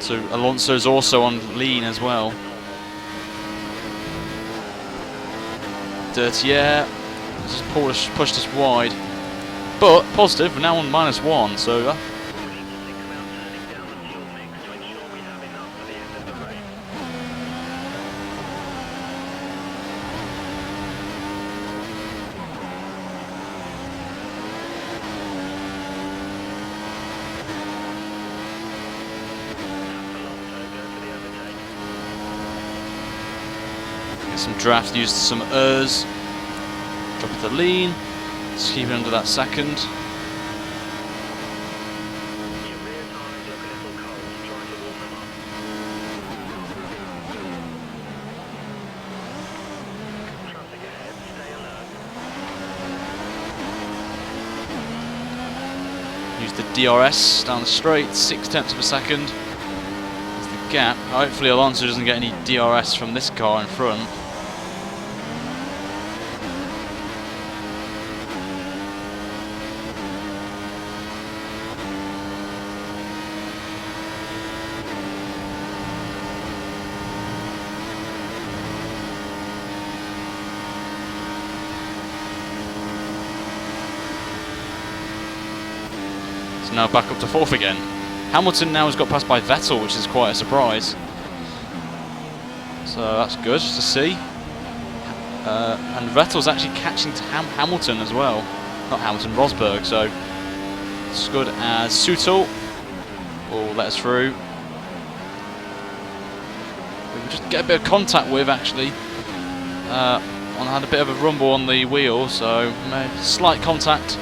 So Alonso's also on lean as well. Dirty air. Just pushed us wide. But positive, we're now on -1, so get some draft, used some ers. Drop it to lean. Just keep it under that second. Use the DRS down the straight, 0.6 of a second. There's the gap. Hopefully Alonso doesn't get any DRS from this car in front. Now back up to 4th again. Hamilton now has got passed by Vettel, which is quite a surprise. So that's good to see. And Vettel's actually catching to Hamilton as well. Not Hamilton, Rosberg. So it's good as Suttel will let us through. We can just get a bit of contact with actually. Had a bit of a rumble on the wheel, so slight contact.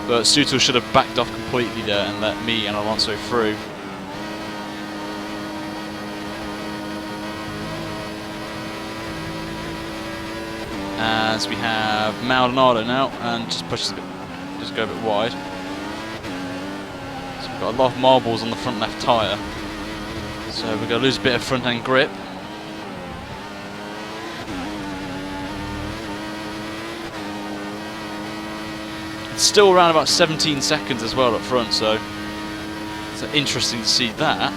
But Suttel should have backed off completely there and let me and Alonso through. As we have Maldonado now, and just pushes a bit, just go a bit wide. So we've got a lot of marbles on the front left tyre. So we're going to lose a bit of front end grip. It's still around about 17 seconds as well up front, so it's interesting to see that.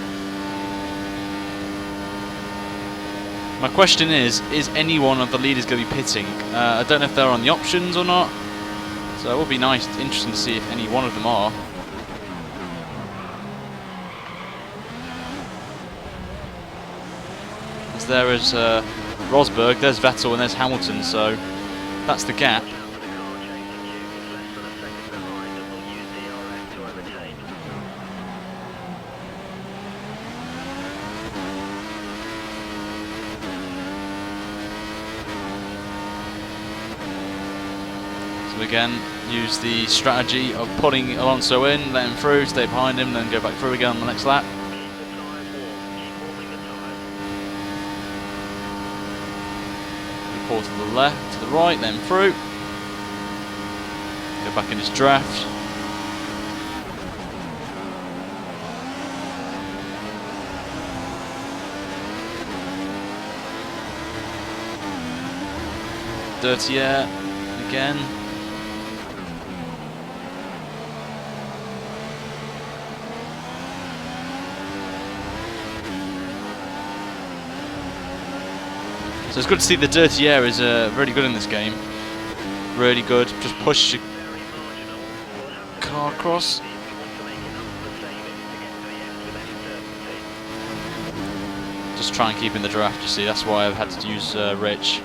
My question is any one of the leaders going to be pitting? I don't know if they're on the options or not, so it will be interesting to see if any one of them are. As there is Rosberg, there's Vettel and there's Hamilton, so that's the gap. Again, use the strategy of putting Alonso in, let him through, stay behind him, then go back through again on the next lap. Pull to the left, to the right, then through. Go back in his draft. Dirty air again. So it's good to see the dirty air is really good in this game. Really good. Just push your car across. Just try and keep in the draft, you see. That's why I've had to use Rich.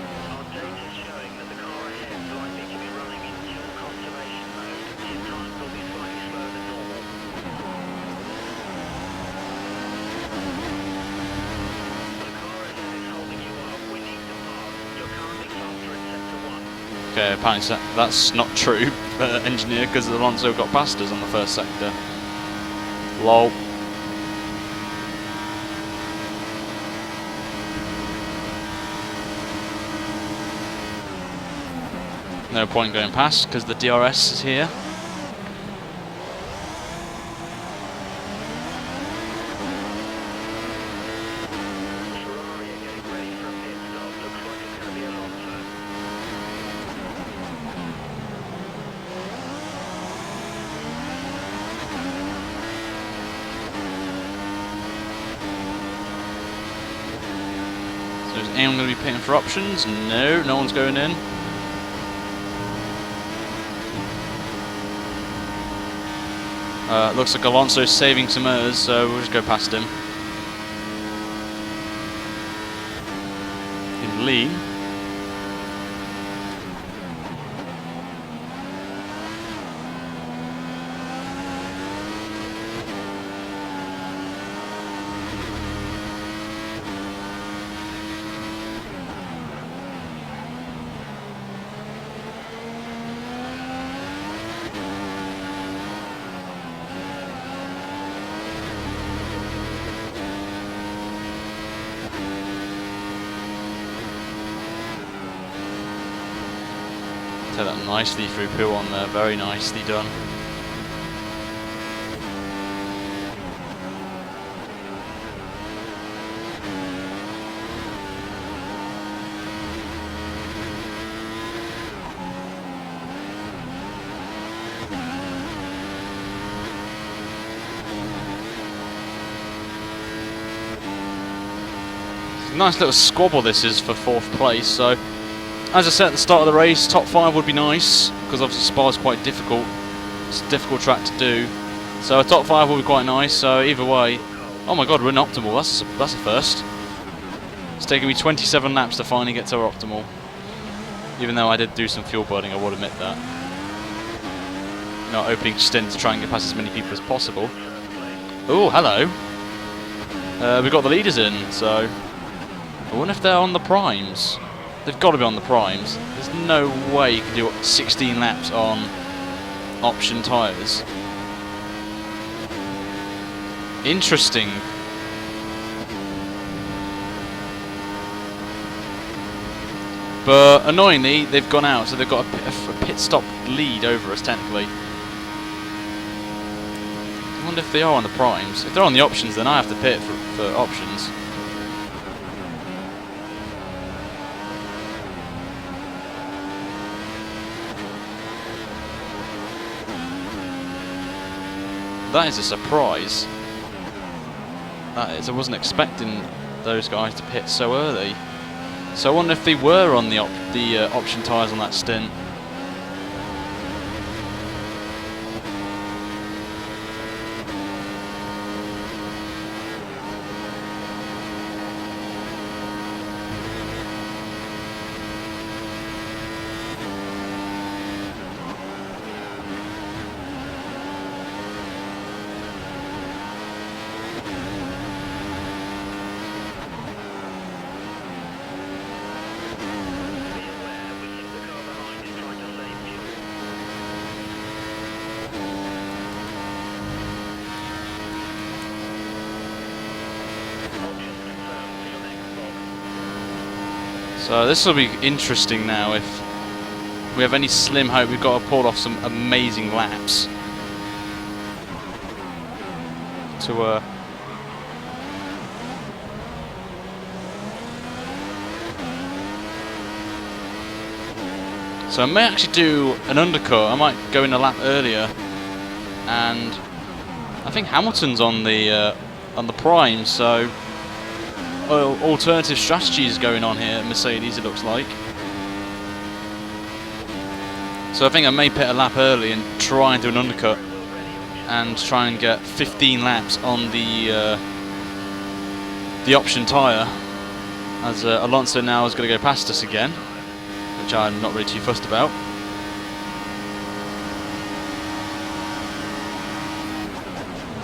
Okay, apparently that's not true, engineer, because Alonso got past us on the first sector. Lol. No point going past because the DRS is here. anyone going to be pitting for options? No, no one's going in. Looks like Alonso's saving some errors, so we'll just go past him. In lean. Take that nicely through Poo on there, very nicely done. Nice little squabble this is for 4th place, so as I said at the start of the race, top 5 would be nice, because obviously Spa is quite difficult. It's a difficult track to do. So a top 5 will be quite nice, so either way. Oh my god, we're in optimal, that's a first. It's taken me 27 laps to finally get to our optimal. Even though I did do some fuel burning, I would admit that. Not opening stint to try and get past as many people as possible. Oh, hello. We've got the leaders in, so I wonder if they're on the primes. They've got to be on the primes. There's no way you can do 16 laps on option tyres. Interesting. But annoyingly, they've gone out, so they've got a pit stop lead over us technically. I wonder if they are on the primes. If they're on the options, then I have to pit for options. That is a surprise. That is, I wasn't expecting those guys to pit so early. So I wonder if they were on the option tyres on that stint. So this will be interesting now. If we have any slim hope, we've got to pull off some amazing laps to so I may actually do an undercut. I might go in a lap earlier, and I think Hamilton's on the prime, so alternative strategies going on here at Mercedes, it looks like. So I think I may pit a lap early and try and do an undercut and try and get 15 laps on the option tyre, as Alonso now is going to go past us again, which I'm not really too fussed about.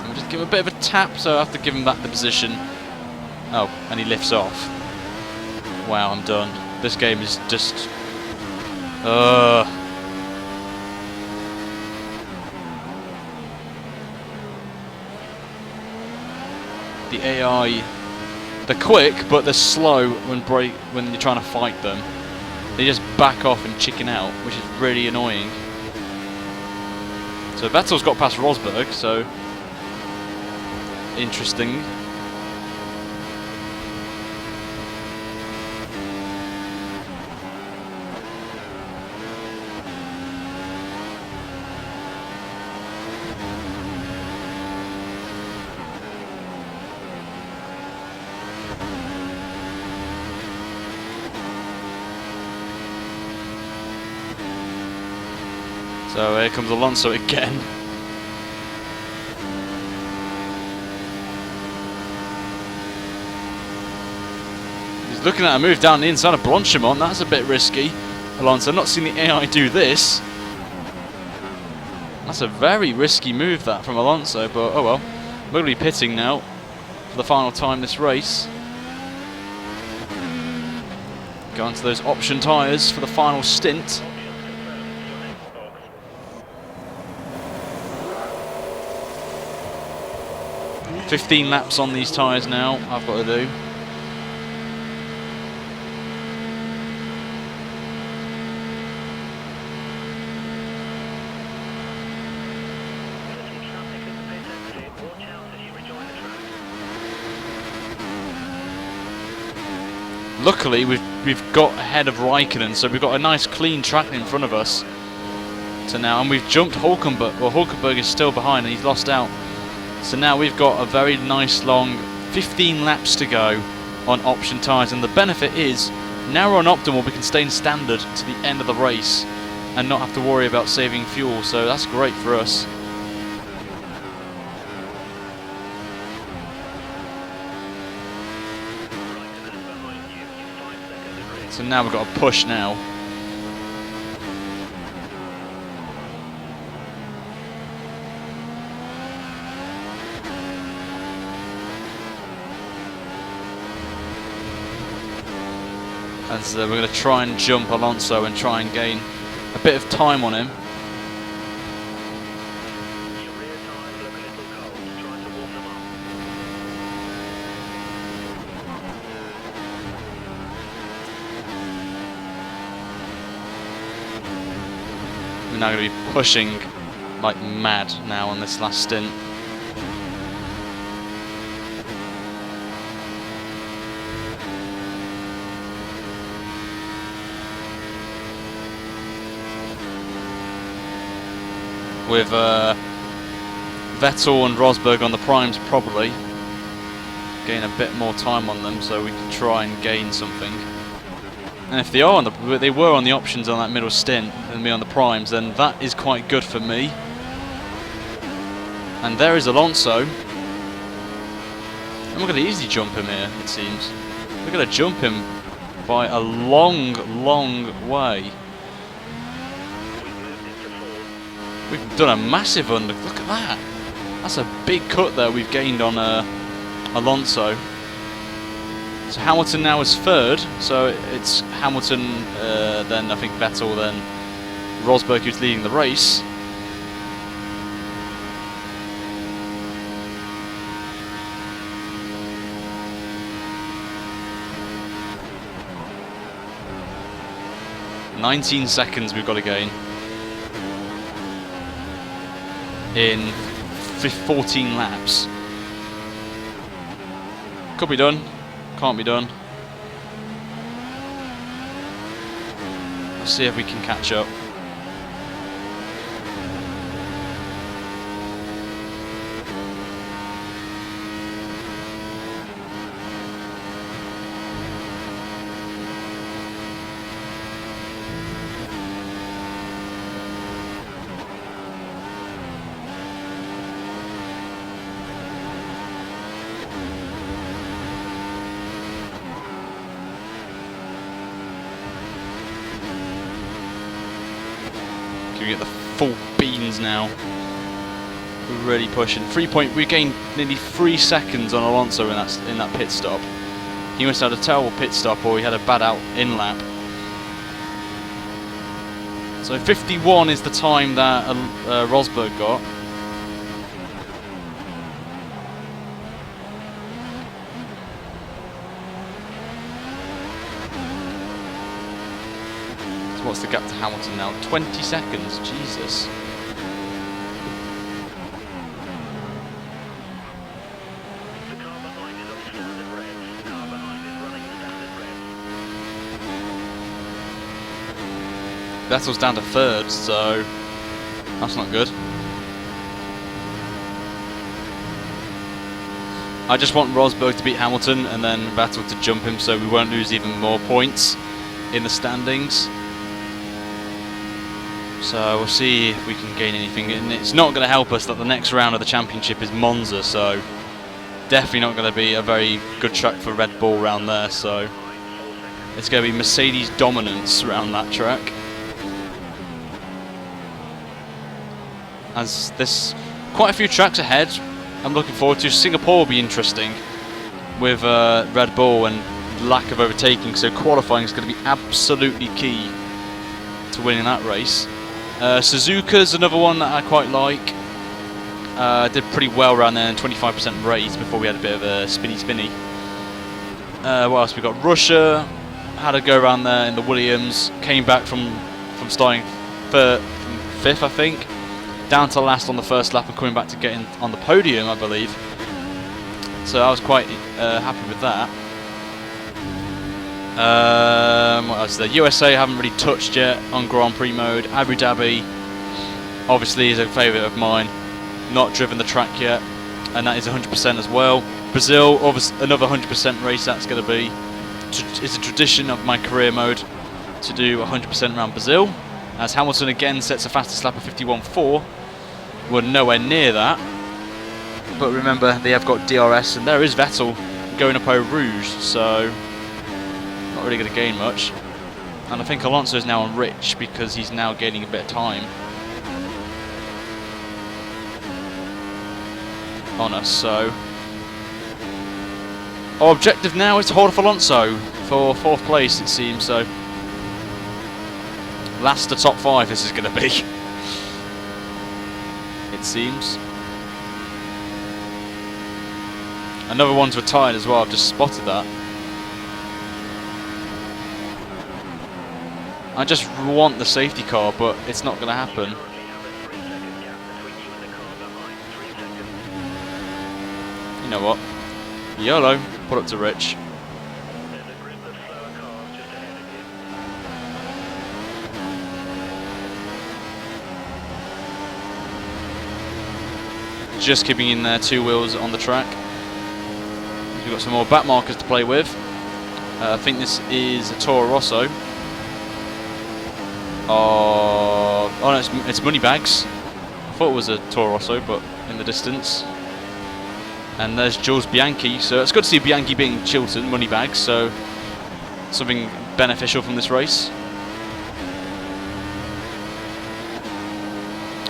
I'll just give him a bit of a tap, so I have to give him back the position. Oh, and he lifts off. Wow, I'm done. This game is just... The AI... They're quick, but they're slow when you're trying to fight them. They just back off and chicken out, which is really annoying. So Vettel's got past Rosberg, so... Interesting. So here comes Alonso again. He's looking at a move down the inside of Blanchimont. That's a bit risky. Alonso, not seen the AI do this. That's a very risky move, that, from Alonso, but oh well. We're going to be pitting now for the final time this race. Going to those option tyres for the final stint. "15 laps on these tyres now, I've got to do. Luckily, we've got ahead of Raikkonen, so we've got a nice clean track in front of us to now, and we've jumped Hulkenberg. Well, Hulkenberg is still behind, and he's lost out. So now we've got a very nice long 15 laps to go on option tyres, and the benefit is now we're on optimal, we can stay in standard to the end of the race and not have to worry about saving fuel. So that's great for us. So now we've got a push now. And so we're going to try and jump Alonso and try and gain a bit of time on him. We're now going to be pushing like mad now on this last stint. With Vettel and Rosberg on the primes, probably gain a bit more time on them, so we can try and gain something. And if they are on they were on the options on that middle stint and me on the primes, then that is quite good for me. And there is Alonso. And we're going to easily jump him here, it seems. We're going to jump him by a long, long way. We've done a massive under. Look at that. That's a big cut there we've gained on Alonso. So Hamilton now is third. So it's Hamilton, then I think Vettel, then Rosberg who's leading the race. "19 seconds we've got to gain in 14 laps. Could be done, can't be done. Let's see if we can catch up. Can we get the full beans now? We're really pushing. We gained nearly 3 seconds on Alonso in that pit stop. He must have had a terrible pit stop, or he had a bad out in lap. So 51 is the time that Rosberg got. What's the gap to Hamilton now? 20 seconds, Jesus. Vettel's down to third, so that's not good. I just want Rosberg to beat Hamilton and then Vettel to jump him so we won't lose even more points in the standings. So we'll see if we can gain anything. And it's not going to help us that the next round of the championship is Monza, so definitely not going to be a very good track for Red Bull round there. So it's going to be Mercedes dominance around that track. As there's quite a few tracks ahead I'm looking forward to. Singapore will be interesting with Red Bull and lack of overtaking, so qualifying is going to be absolutely key to winning that race. Suzuka's another one that I quite like. Did pretty well around there in 25% race before we had a bit of a spinny. What else we got? Russia had a go around there in the Williams. Came back from starting fifth, I think, down to last on the first lap and coming back to getting on the podium, I believe. So I was quite happy with that. What else? The USA haven't really touched yet on Grand Prix mode. Abu Dhabi obviously is a favourite of mine. Not driven the track yet, and that is 100% as well. Brazil, obviously another 100% race. That's going to be. It's a tradition of my career mode to do 100% around Brazil. As Hamilton again sets a fastest lap of 51.4. We're nowhere near that. But remember, they have got DRS, and there is Vettel going up Eau Rouge, so not really going to gain much. And I think Alonso is now on Rich because he's now gaining a bit of time on us. So our objective now is to hold off Alonso for 4th place, it seems. So last to top 5 this is going to be. It seems. Another one's retired as well, I've just spotted that. I just want the safety car, but it's not going to happen. You know what? YOLO, put up to Rich. Just keeping in there 2 wheels on the track. We've got some more back markers to play with. I think this is a Toro Rosso. Oh no, it's Moneybags. I thought it was a Toro Rosso, but in the distance. And there's Jules Bianchi. So it's good to see Bianchi being Chilton, Moneybags. So something beneficial from this race.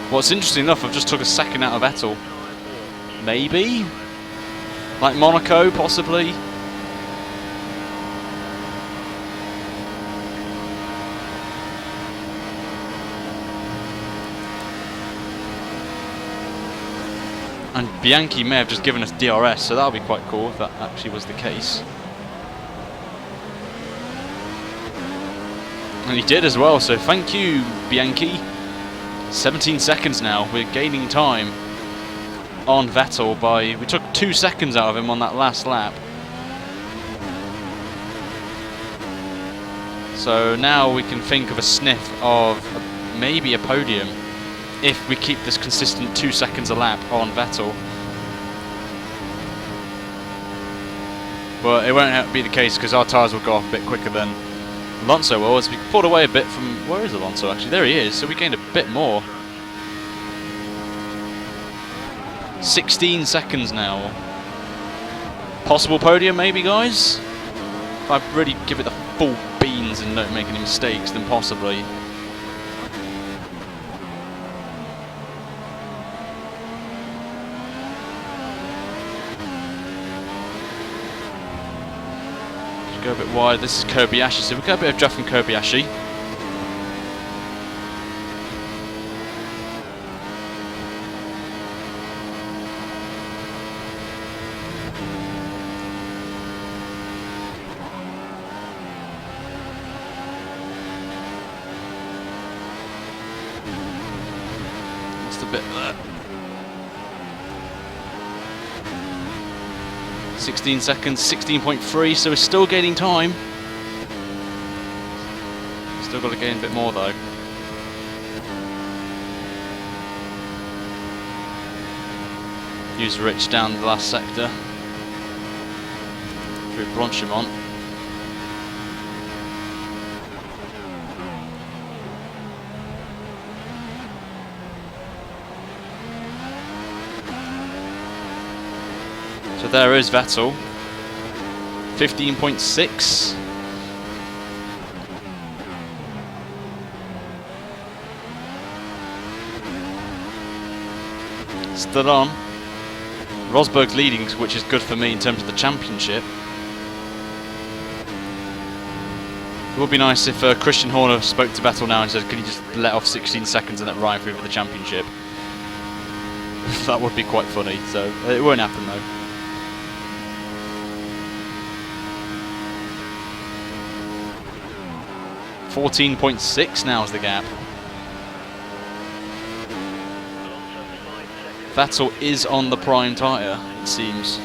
What's interesting enough, I've just took a second out of Vettel. Maybe? Like Monaco, possibly? And Bianchi may have just given us DRS, so that'll be quite cool if that actually was the case. And he did as well, so thank you, Bianchi. 17 seconds now, we're gaining time on Vettel by, we took 2 seconds out of him on that last lap. So now we can think of a sniff of maybe a podium if we keep this consistent 2 seconds a lap on Vettel. But it won't be the case because our tyres will go off a bit quicker than Alonso will, as we pulled away a bit from, where is Alonso actually? There he is, so we gained a bit more. 16 seconds now. Possible podium maybe, guys? If I really give it the full beans and don't make any mistakes, then possibly. Just go a bit wide. This is Kobayashi, so we've got a bit of draft from Kobayashi. Bit there. 16 seconds, 16.3, so we're still gaining time. Still got to gain a bit more though. Use Rich down the last sector through Blanchimont. So there is Vettel. 15.6. Still on. Rosberg's leading, which is good for me in terms of the championship. It would be nice if Christian Horner spoke to Vettel now and said, can you just let off 16 seconds and let Ryan through for the championship? That would be quite funny, so it won't happen though. .6 now is the gap. Vettel is on the prime tyre, it seems.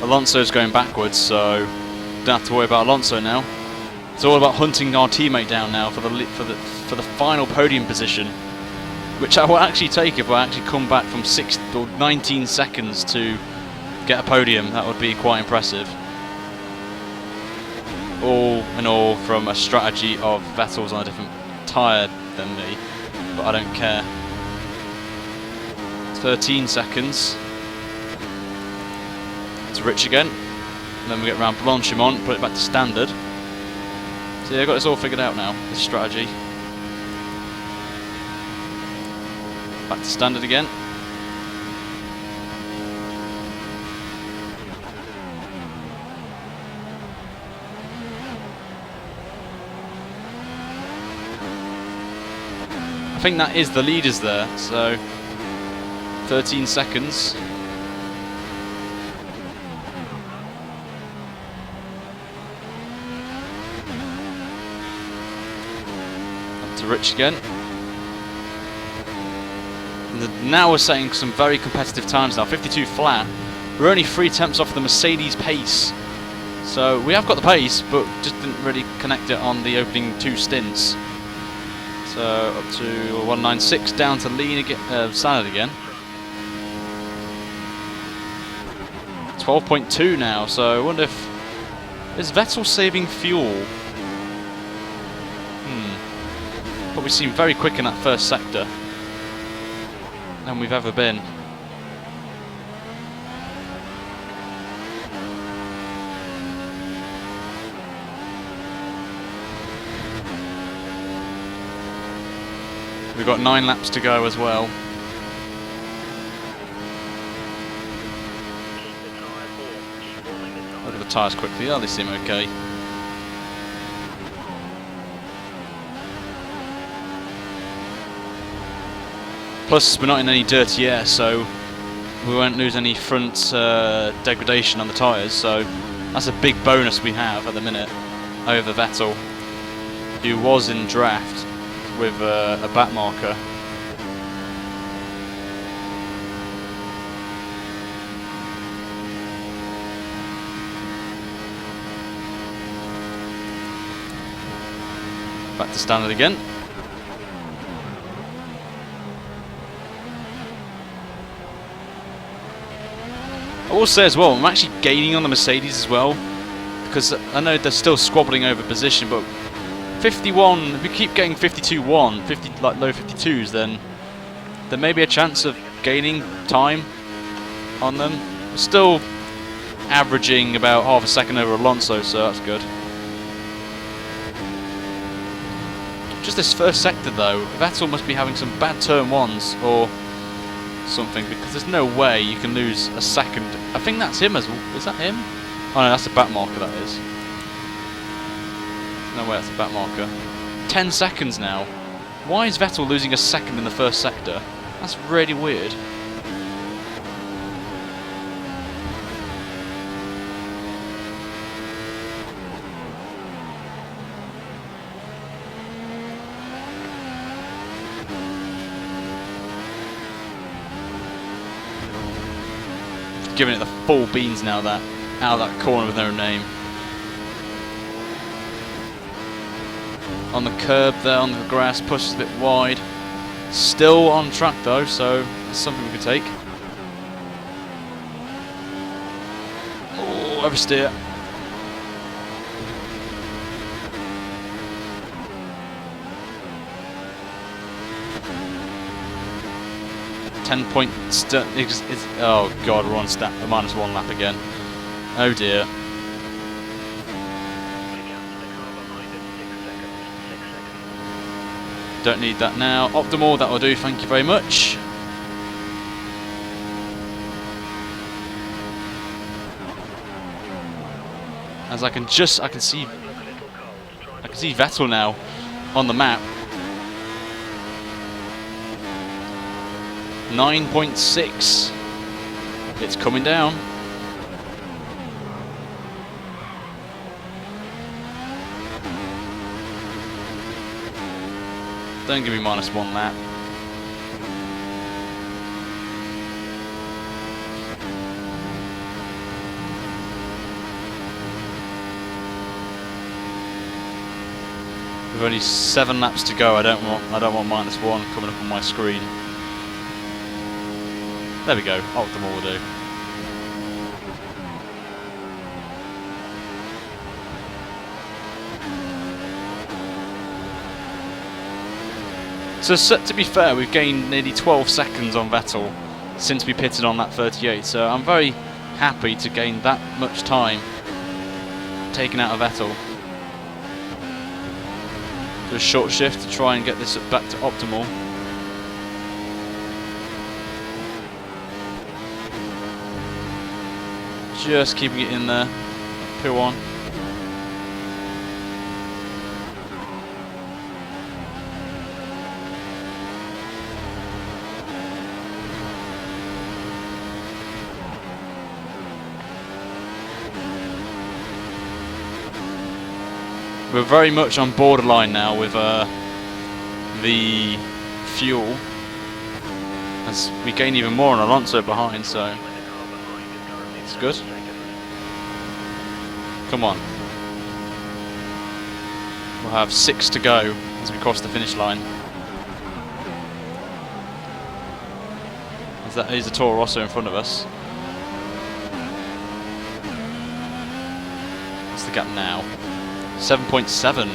Alonso's going backwards, so don't have to worry about Alonso now. It's all about hunting our teammate down now for the final podium position, which I will actually take if I actually come back from 19 seconds to get a podium. That would be quite impressive. All in all, from a strategy of Vettel's on a different tyre than me, but I don't care. 13 seconds. It's Rich again. And then we get around Blanchimont, put it back to standard. So yeah, I've got this all figured out now, this strategy. Back to standard again. I think that is the leaders there, so 13 seconds. Up to Rich again. And now we're setting some very competitive times now, 52 flat. We're only 3 tenths off the Mercedes pace. So we have got the pace, but just didn't really connect it on the opening 2 stints. So up to 196, down to lean again, standard again. 12.2 now, so I wonder if... Is Vettel saving fuel? Probably seemed very quick in that first sector than we've ever been. We've got 9 laps to go as well. Look at the tyres quickly. Oh, they seem okay. Plus, we're not in any dirty air, so we won't lose any front degradation on the tyres. So that's a big bonus we have at the minute over Vettel, who was in draft with a back marker. Back to standard again. I will say as well, I'm actually gaining on the Mercedes as well, because I know they're still squabbling over position, but 51, if we keep getting 52-1, 50, like low 52s, then there may be a chance of gaining time on them. We're still averaging about half a second over Alonso, so that's good. Just this first sector though, Vettel must be having some bad turn ones or something, because there's no way you can lose a second. I think that's him as well. Is that him? Oh no, that's the back marker, that is. No way, that's a back marker. 10 seconds now. Why is Vettel losing a second in the first sector? That's really weird. Giving it the full beans now, that out of that corner with no name. On the curb there, on the grass, pushes a bit wide. Still on track though, so that's something we could take. Oh, oversteer. 10 points. Oh god, we're on -1 lap again. Oh dear. Don't need that now. Optimal, that will do. Thank you very much. As I can see Vettel now on the map. 9.6. It's coming down. Don't give me -1 lap. With only 7 laps to go, I don't want -1 coming up on my screen. There we go. Optimal will do. So to be fair, we've gained nearly 12 seconds on Vettel since we pitted on lap 38. So I'm very happy to gain that much time taken out of Vettel. Do a short shift to try and get this back to optimal. Just keeping it in there. P1. We're very much on borderline now with the fuel, as we gain even more on Alonso behind, so it's good. Come on. We'll have 6 to go as we cross the finish line. As that is a Toro Rosso in front of us. What's the gap now? 7.7.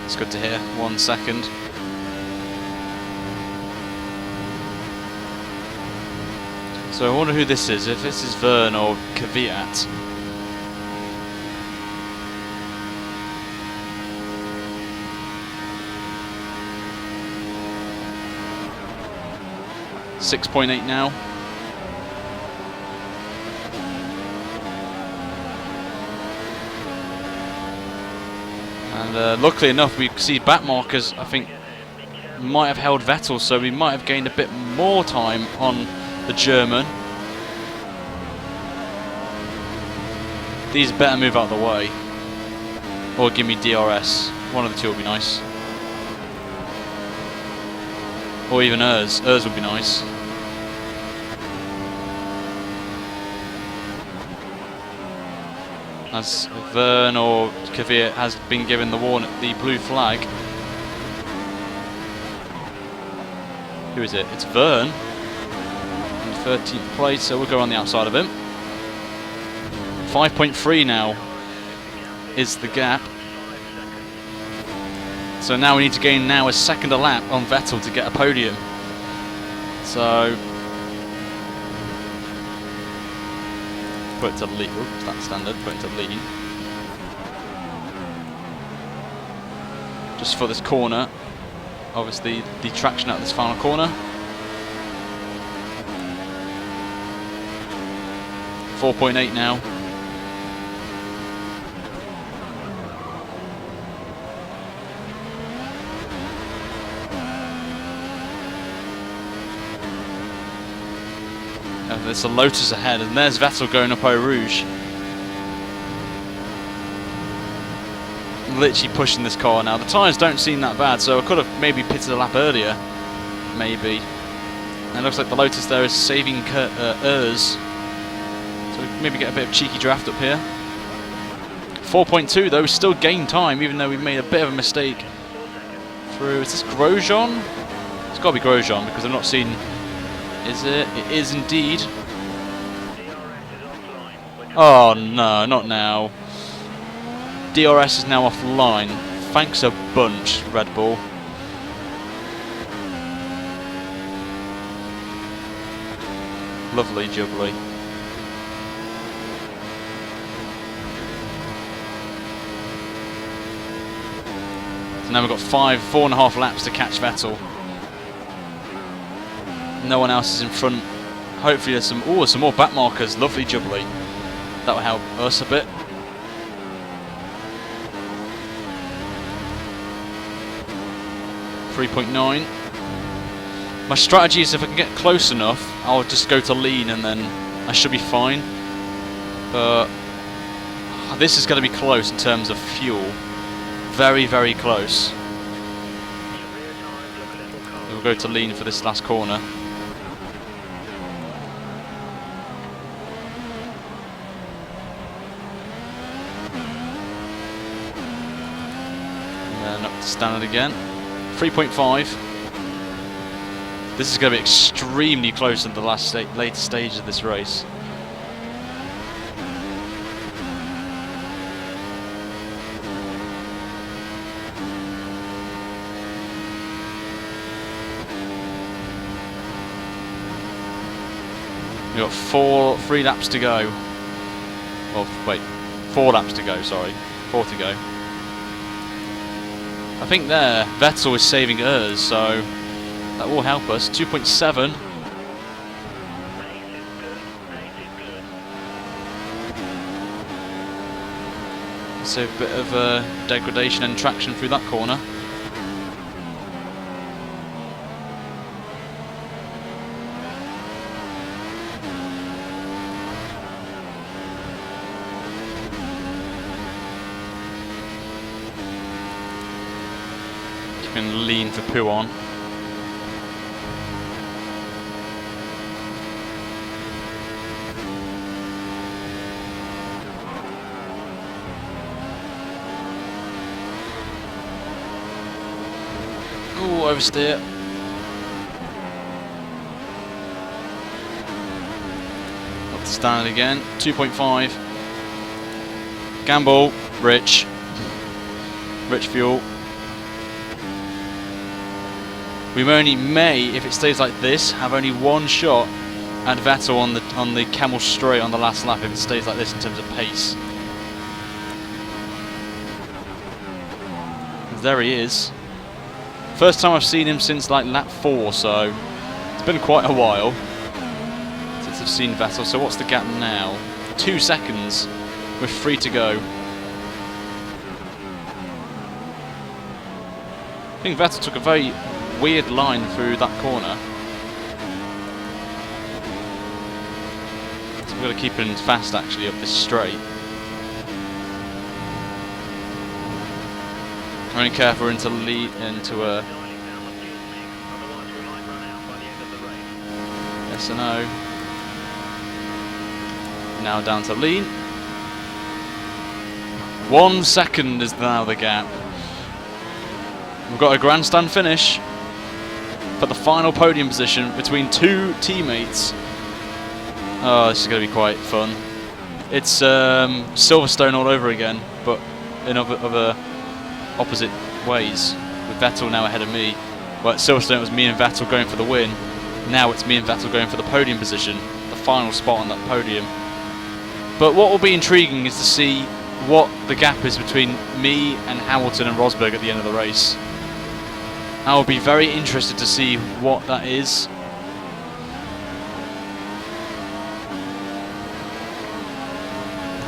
It's good to hear. 1 second. So I wonder who this is. If this is Vern or Kvyat. .8 now. And luckily enough, we see back markers, I think, might have held Vettel, so we might have gained a bit more time on the German. These better move out of the way. Or give me DRS. One of the two will be nice. Or even Urs. Urs would be nice. As Vern or Kvyat has been given the blue flag. Who is it? It's Vern. In 13th place, so we'll go on the outside of him. 5.3 now is the gap. So now we need to gain a second a lap on Vettel to get a podium. So put it to lead. Oops, that's standard. Put it to lead. Just for this corner. Obviously, the traction out of this final corner. 4.8 now. There's a Lotus ahead, and there's Vettel going up Eau Rouge. Literally pushing this car now. The tyres don't seem that bad, so I could have maybe pitted a lap earlier. Maybe. And it looks like the Lotus there is saving Urs. So maybe get a bit of cheeky draft up here. 4.2 though, still gain time, even though we've made a bit of a mistake. Through, is this Grosjean? It's got to be Grosjean because I've not seen. Is it? It is indeed. Oh no, not now. DRS is now offline. Thanks a bunch, Red Bull. Lovely jubbly. So now we've got 4.5 laps to catch Vettel. No one else is in front. Hopefully there's some more back markers. Lovely jubbly. That will help us a bit. .9. My strategy is if I can get close enough, I'll just go to lean and then I should be fine. But this is going to be close in terms of fuel. Very, very close. We'll go to lean for this last corner. And then up to standard again. 3.5. This is going to be extremely close in the later stage of this race. We've got 3 laps to go. Well, wait, 4 laps to go, sorry. 4 to go. I think there, Vettel is saving hers, so that will help us. 2.7. So a bit of degradation and traction through that corner. You can lean for poo on. Ooh, oversteer. Up to standard again. 2.5. Gamble. Rich. Rich fuel. We may, if it stays like this, have only one shot at Vettel on the Camel Straight on the last lap if it stays like this in terms of pace. There he is. First time I've seen him since like lap 4, so it's been quite a while since I've seen Vettel. So what's the gap now? 2 seconds with 3 to go. I think Vettel took a very weird line through that corner. So we've got to keep him fast actually up this straight. Only careful into a yes and no. Now down to lean. 1 second is now the gap. We've got a grandstand finish for the final podium position between 2 teammates. Oh, this is going to be quite fun. It's Silverstone all over again, but in other opposite ways, with Vettel now ahead of me. Well, at Silverstone it was me and Vettel going for the win. Now it's me and Vettel going for the podium position, the final spot on that podium. But what will be intriguing is to see what the gap is between me and Hamilton and Rosberg at the end of the race. I will be very interested to see what that is.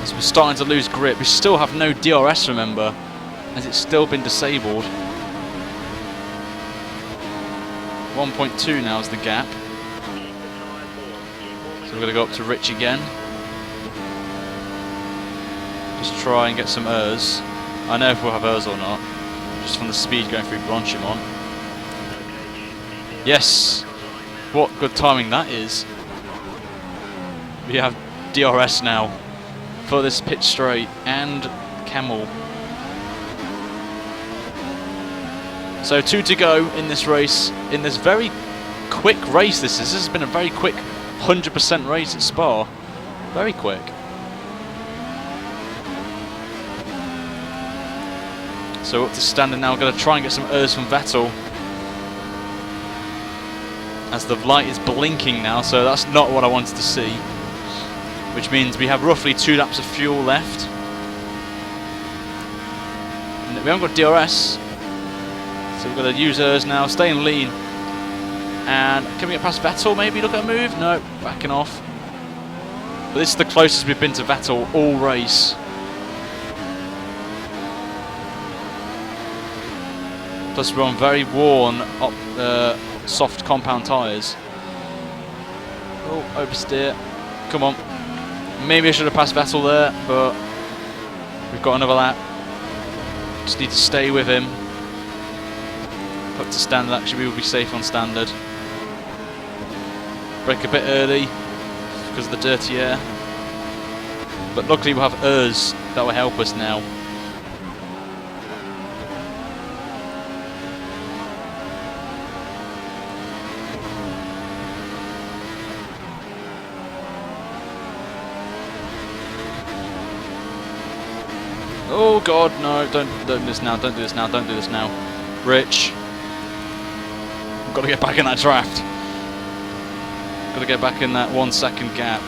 As we're starting to lose grip, we still have no DRS, remember, as it's still been disabled. 1.2 now is the gap. So we're going to go up to Rich again. Just try and get some ERS. I know if we'll have ERS or not, just from the speed going through Blanchimont. Yes! What good timing that is. We have DRS now for this pit straight and Camel. So 2 to go in this race, in this very quick race this has been a very quick 100% race at Spa. Very quick. So up to standard now. Going to try and get some errs from Vettel. As the light is blinking now, so that's not what I wanted to see. Which means we have roughly 2 laps of fuel left. And we haven't got DRS. So we've got to use hers now, staying lean. And can we get past Vettel maybe? Look at a move? No, backing off. But this is the closest we've been to Vettel all race. Plus we're on very worn soft compound tyres. Oh, oversteer. Come on. Maybe I should have passed Vettel there, but we've got another lap. Just need to stay with him. Up to standard, actually we will be safe on standard. Brake a bit early because of the dirty air. But luckily we'll have ERS that will help us now. Oh god, no, don't do this now, don't do this now, don't do this now. Rich. I've got to get back in that draft. Got to get back in that 1 second gap.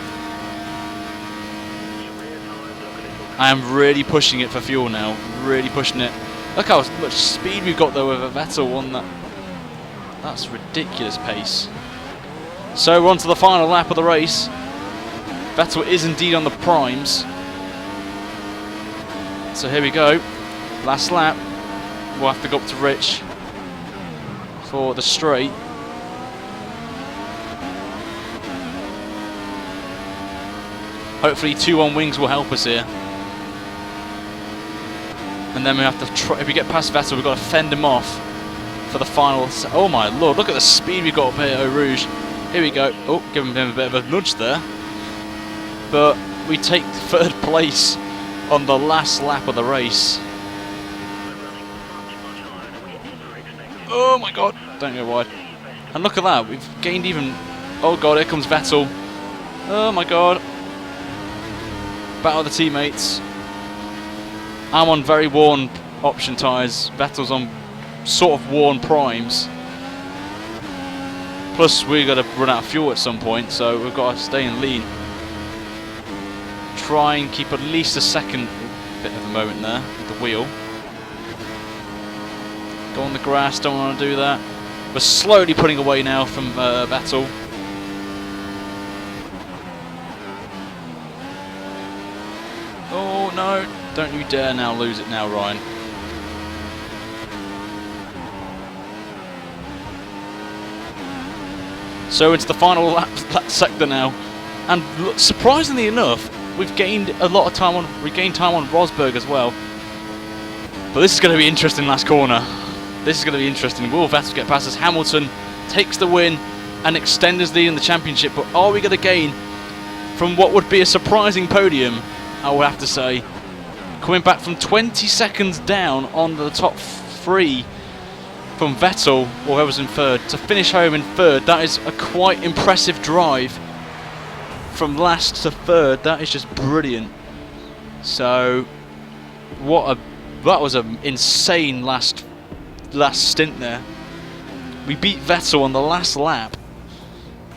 I am really pushing it for fuel now, really pushing it. Look how much speed we've got though with a Vettel on that. That's ridiculous pace. So we're on to the final lap of the race. Vettel is indeed on the primes. So here we go, last lap. We'll have to go up to Rich for the straight. Hopefully 2 on wings will help us here. And then we have to try, if we get past Vettel, we've got to fend him off for the final. Oh my lord, look at the speed we've got up here, Eau Rouge. Here we go. Oh, giving him a bit of a nudge there. But we take 3rd place on the last lap of the race. Oh my god, don't go wide. And look at that, we've gained even... Oh god, here comes Vettel. Oh my god. Battle of the teammates. I'm on very worn option tyres. Vettel's on sort of worn primes. Plus we're going to run out of fuel at some point, so we've got to stay in lean. Try and keep at least a second. Bit of a moment there with the wheel. Go on the grass, don't want to do that. We're slowly putting away now from Vettel. Oh no, don't you dare now lose it now, Ryan. So into the final lap sector now. And surprisingly enough, we've gained a lot of time on, regained time on Rosberg as well. But this is going to be interesting last corner. This is going to be interesting. Will Vettel get past us? Hamilton takes the win and extends his lead in the championship. But are we going to gain from what would be a surprising podium, I will have to say. Coming back from 20 seconds down on the top 3 from Vettel, or whoever's in 3rd, to finish home in 3rd. That is a quite impressive drive. From last to 3rd, that is just brilliant. So, that was an insane last stint there. We beat Vettel on the last lap.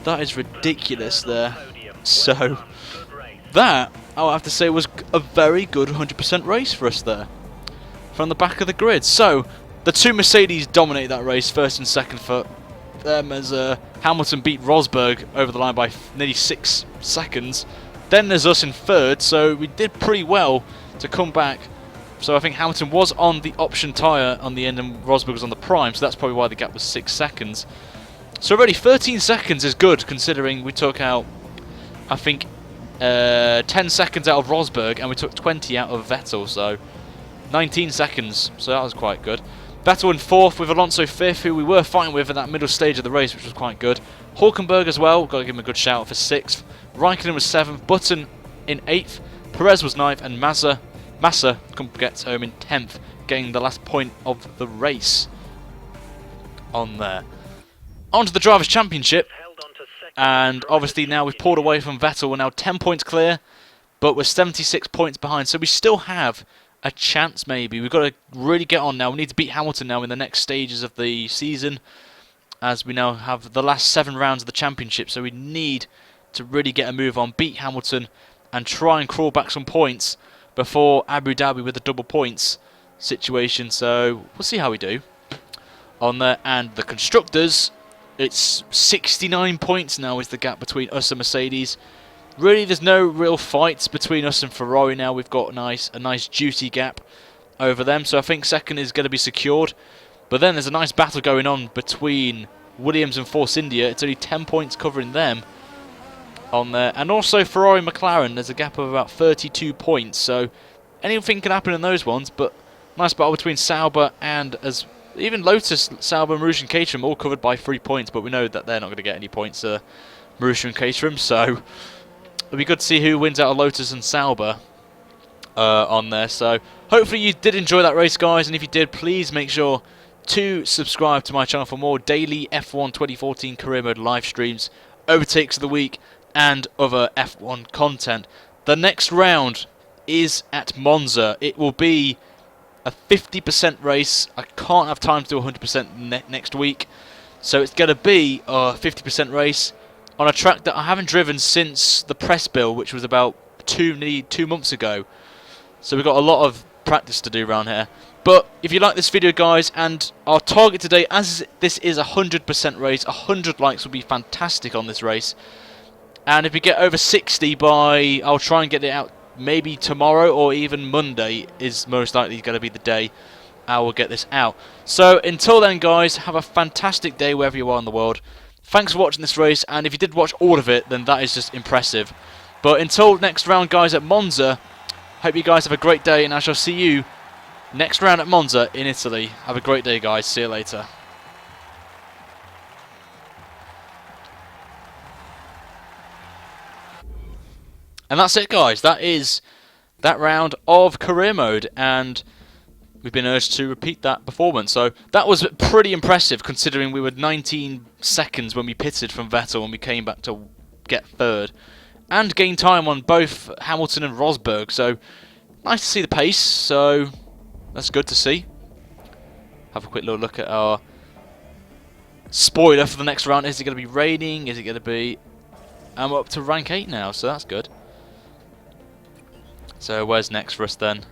That is ridiculous there. So, that, I'll have to say, was a very good 100% race for us there. From the back of the grid. So, the 2 Mercedes dominated that race, 1st and 2nd for them, as Hamilton beat Rosberg over the line by nearly 6 seconds. Then there's us in 3rd, so we did pretty well to come back. So I think Hamilton was on the option tyre on the end and Rosberg was on the prime, so that's probably why the gap was 6 seconds. So already 13 seconds is good, considering we took out, I think, 10 seconds out of Rosberg and we took 20 out of Vettel, so 19 seconds, so that was quite good. Vettel in 4th with Alonso 5th, who we were fighting with at that middle stage of the race, which was quite good. Hulkenberg as well, got to give him a good shout for 6th. Raikkonen was 7th, Button in 8th, Perez was 9th, and Massa gets home in 10th, getting the last point of the race on there. On to the Drivers' Championship, and obviously now we've pulled away from Vettel. We're now 10 points clear, but we're 76 points behind, so we still have a chance maybe. We've got to really get on now. We need to beat Hamilton now in the next stages of the season, as we now have the last 7 rounds of the championship, so we need to really get a move on, beat Hamilton, and try and crawl back some points before Abu Dhabi with the double points situation. So we'll see how we do on there. And the constructors, it's 69 points now is the gap between us and Mercedes. Really, there's no real fights between us and Ferrari now. We've got a nice juicy gap over them, so I think second is going to be secured. But then there's a nice battle going on between Williams and Force India. It's only 10 points covering them on there. And also Ferrari and McLaren, there's a gap of about 32 points. So anything can happen in those ones. But nice battle between Sauber and even Lotus, Sauber, Marussia and Caterham all covered by 3 points. But we know that they're not going to get any points, Marussia and Caterham. So it'll be good to see who wins out of Lotus and Sauber on there. So hopefully you did enjoy that race, guys. And if you did, please make sure to subscribe to my channel for more daily F1 2014 career mode live streams, overtakes of the week, and other F1 content. The next round is at Monza. It will be a 50% race. I can't have time to do 100% next week, so it's going to be a 50% race on a track that I haven't driven since the press bill, which was about 2 months ago. So we've got a lot of practice to do around here. But if you like this video, guys, and our target today, as this is a 100% race, 100 likes would be fantastic on this race. And if we get over 60 by, I'll try and get it out maybe tomorrow or even Monday is most likely going to be the day I will get this out. So until then, guys, have a fantastic day wherever you are in the world. Thanks for watching this race, and if you did watch all of it, then that is just impressive. But until next round, guys, at Monza, hope you guys have a great day, and I shall see you next round at Monza in Italy. Have a great day, guys. See you later. And that's it, guys. That is that round of career mode, and we've been urged to repeat that performance. So that was pretty impressive, considering we were 19 seconds when we pitted from Vettel and we came back to get third, and gained time on both Hamilton and Rosberg. So nice to see the pace. So that's good to see. Have a quick little look at our spoiler for the next round. Is it going to be raining? Is it going to be... I'm up to rank 8 now, so that's good. So where's next for us then?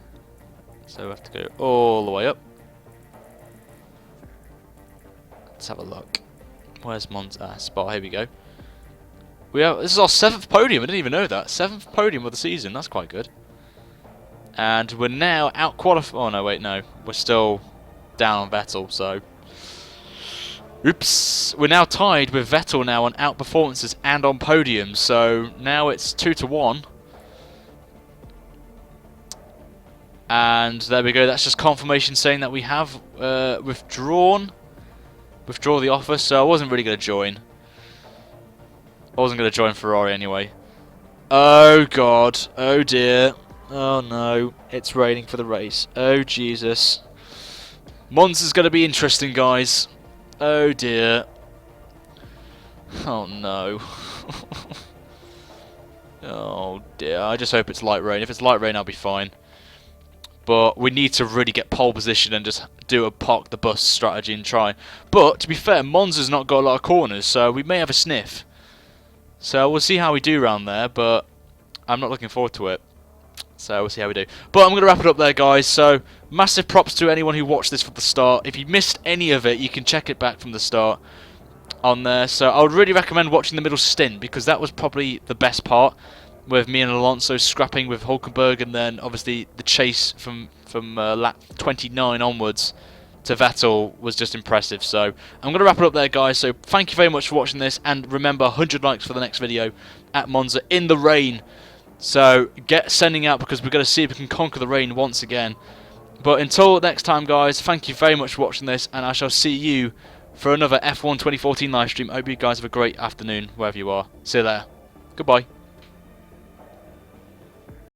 So we have to go all the way up. Let's have a look. Where's Monza? Spa, here we go. This is our 7th podium. I didn't even know that. 7th podium of the season. That's quite good. And we're now out qualified. Oh no, wait, no. We're still down on Vettel, so... Oops. We're now tied with Vettel now on out performances and on podiums, so now it's 2-1. And there we go, that's just confirmation saying that we have withdraw the offer, so I wasn't really going to join. I wasn't going to join Ferrari anyway. Oh god, oh dear. Oh no, it's raining for the race. Oh Jesus. Monza's going to be interesting, guys. Oh dear. Oh no. Oh dear, I just hope it's light rain. If it's light rain, I'll be fine. But we need to really get pole position and just do a park the bus strategy and try. But to be fair, Monza's not got a lot of corners, so we may have a sniff. So we'll see how we do around there, but I'm not looking forward to it. So we'll see how we do. But I'm going to wrap it up there, guys. So massive props to anyone who watched this from the start. If you missed any of it, you can check it back from the start on there. So I would really recommend watching the middle stint, because that was probably the best part, with me and Alonso scrapping with Hulkenberg, and then obviously the chase from lap 29 onwards to Vettel was just impressive. So I'm going to wrap it up there, guys. So thank you very much for watching this, and remember, 100 likes for the next video at Monza in the rain. So get sending out, because we're going to see if we can conquer the rain once again. But until next time, guys, thank you very much for watching this, and I shall see you for another F1 2014 live stream. I hope you guys have a great afternoon wherever you are. See you there. Goodbye.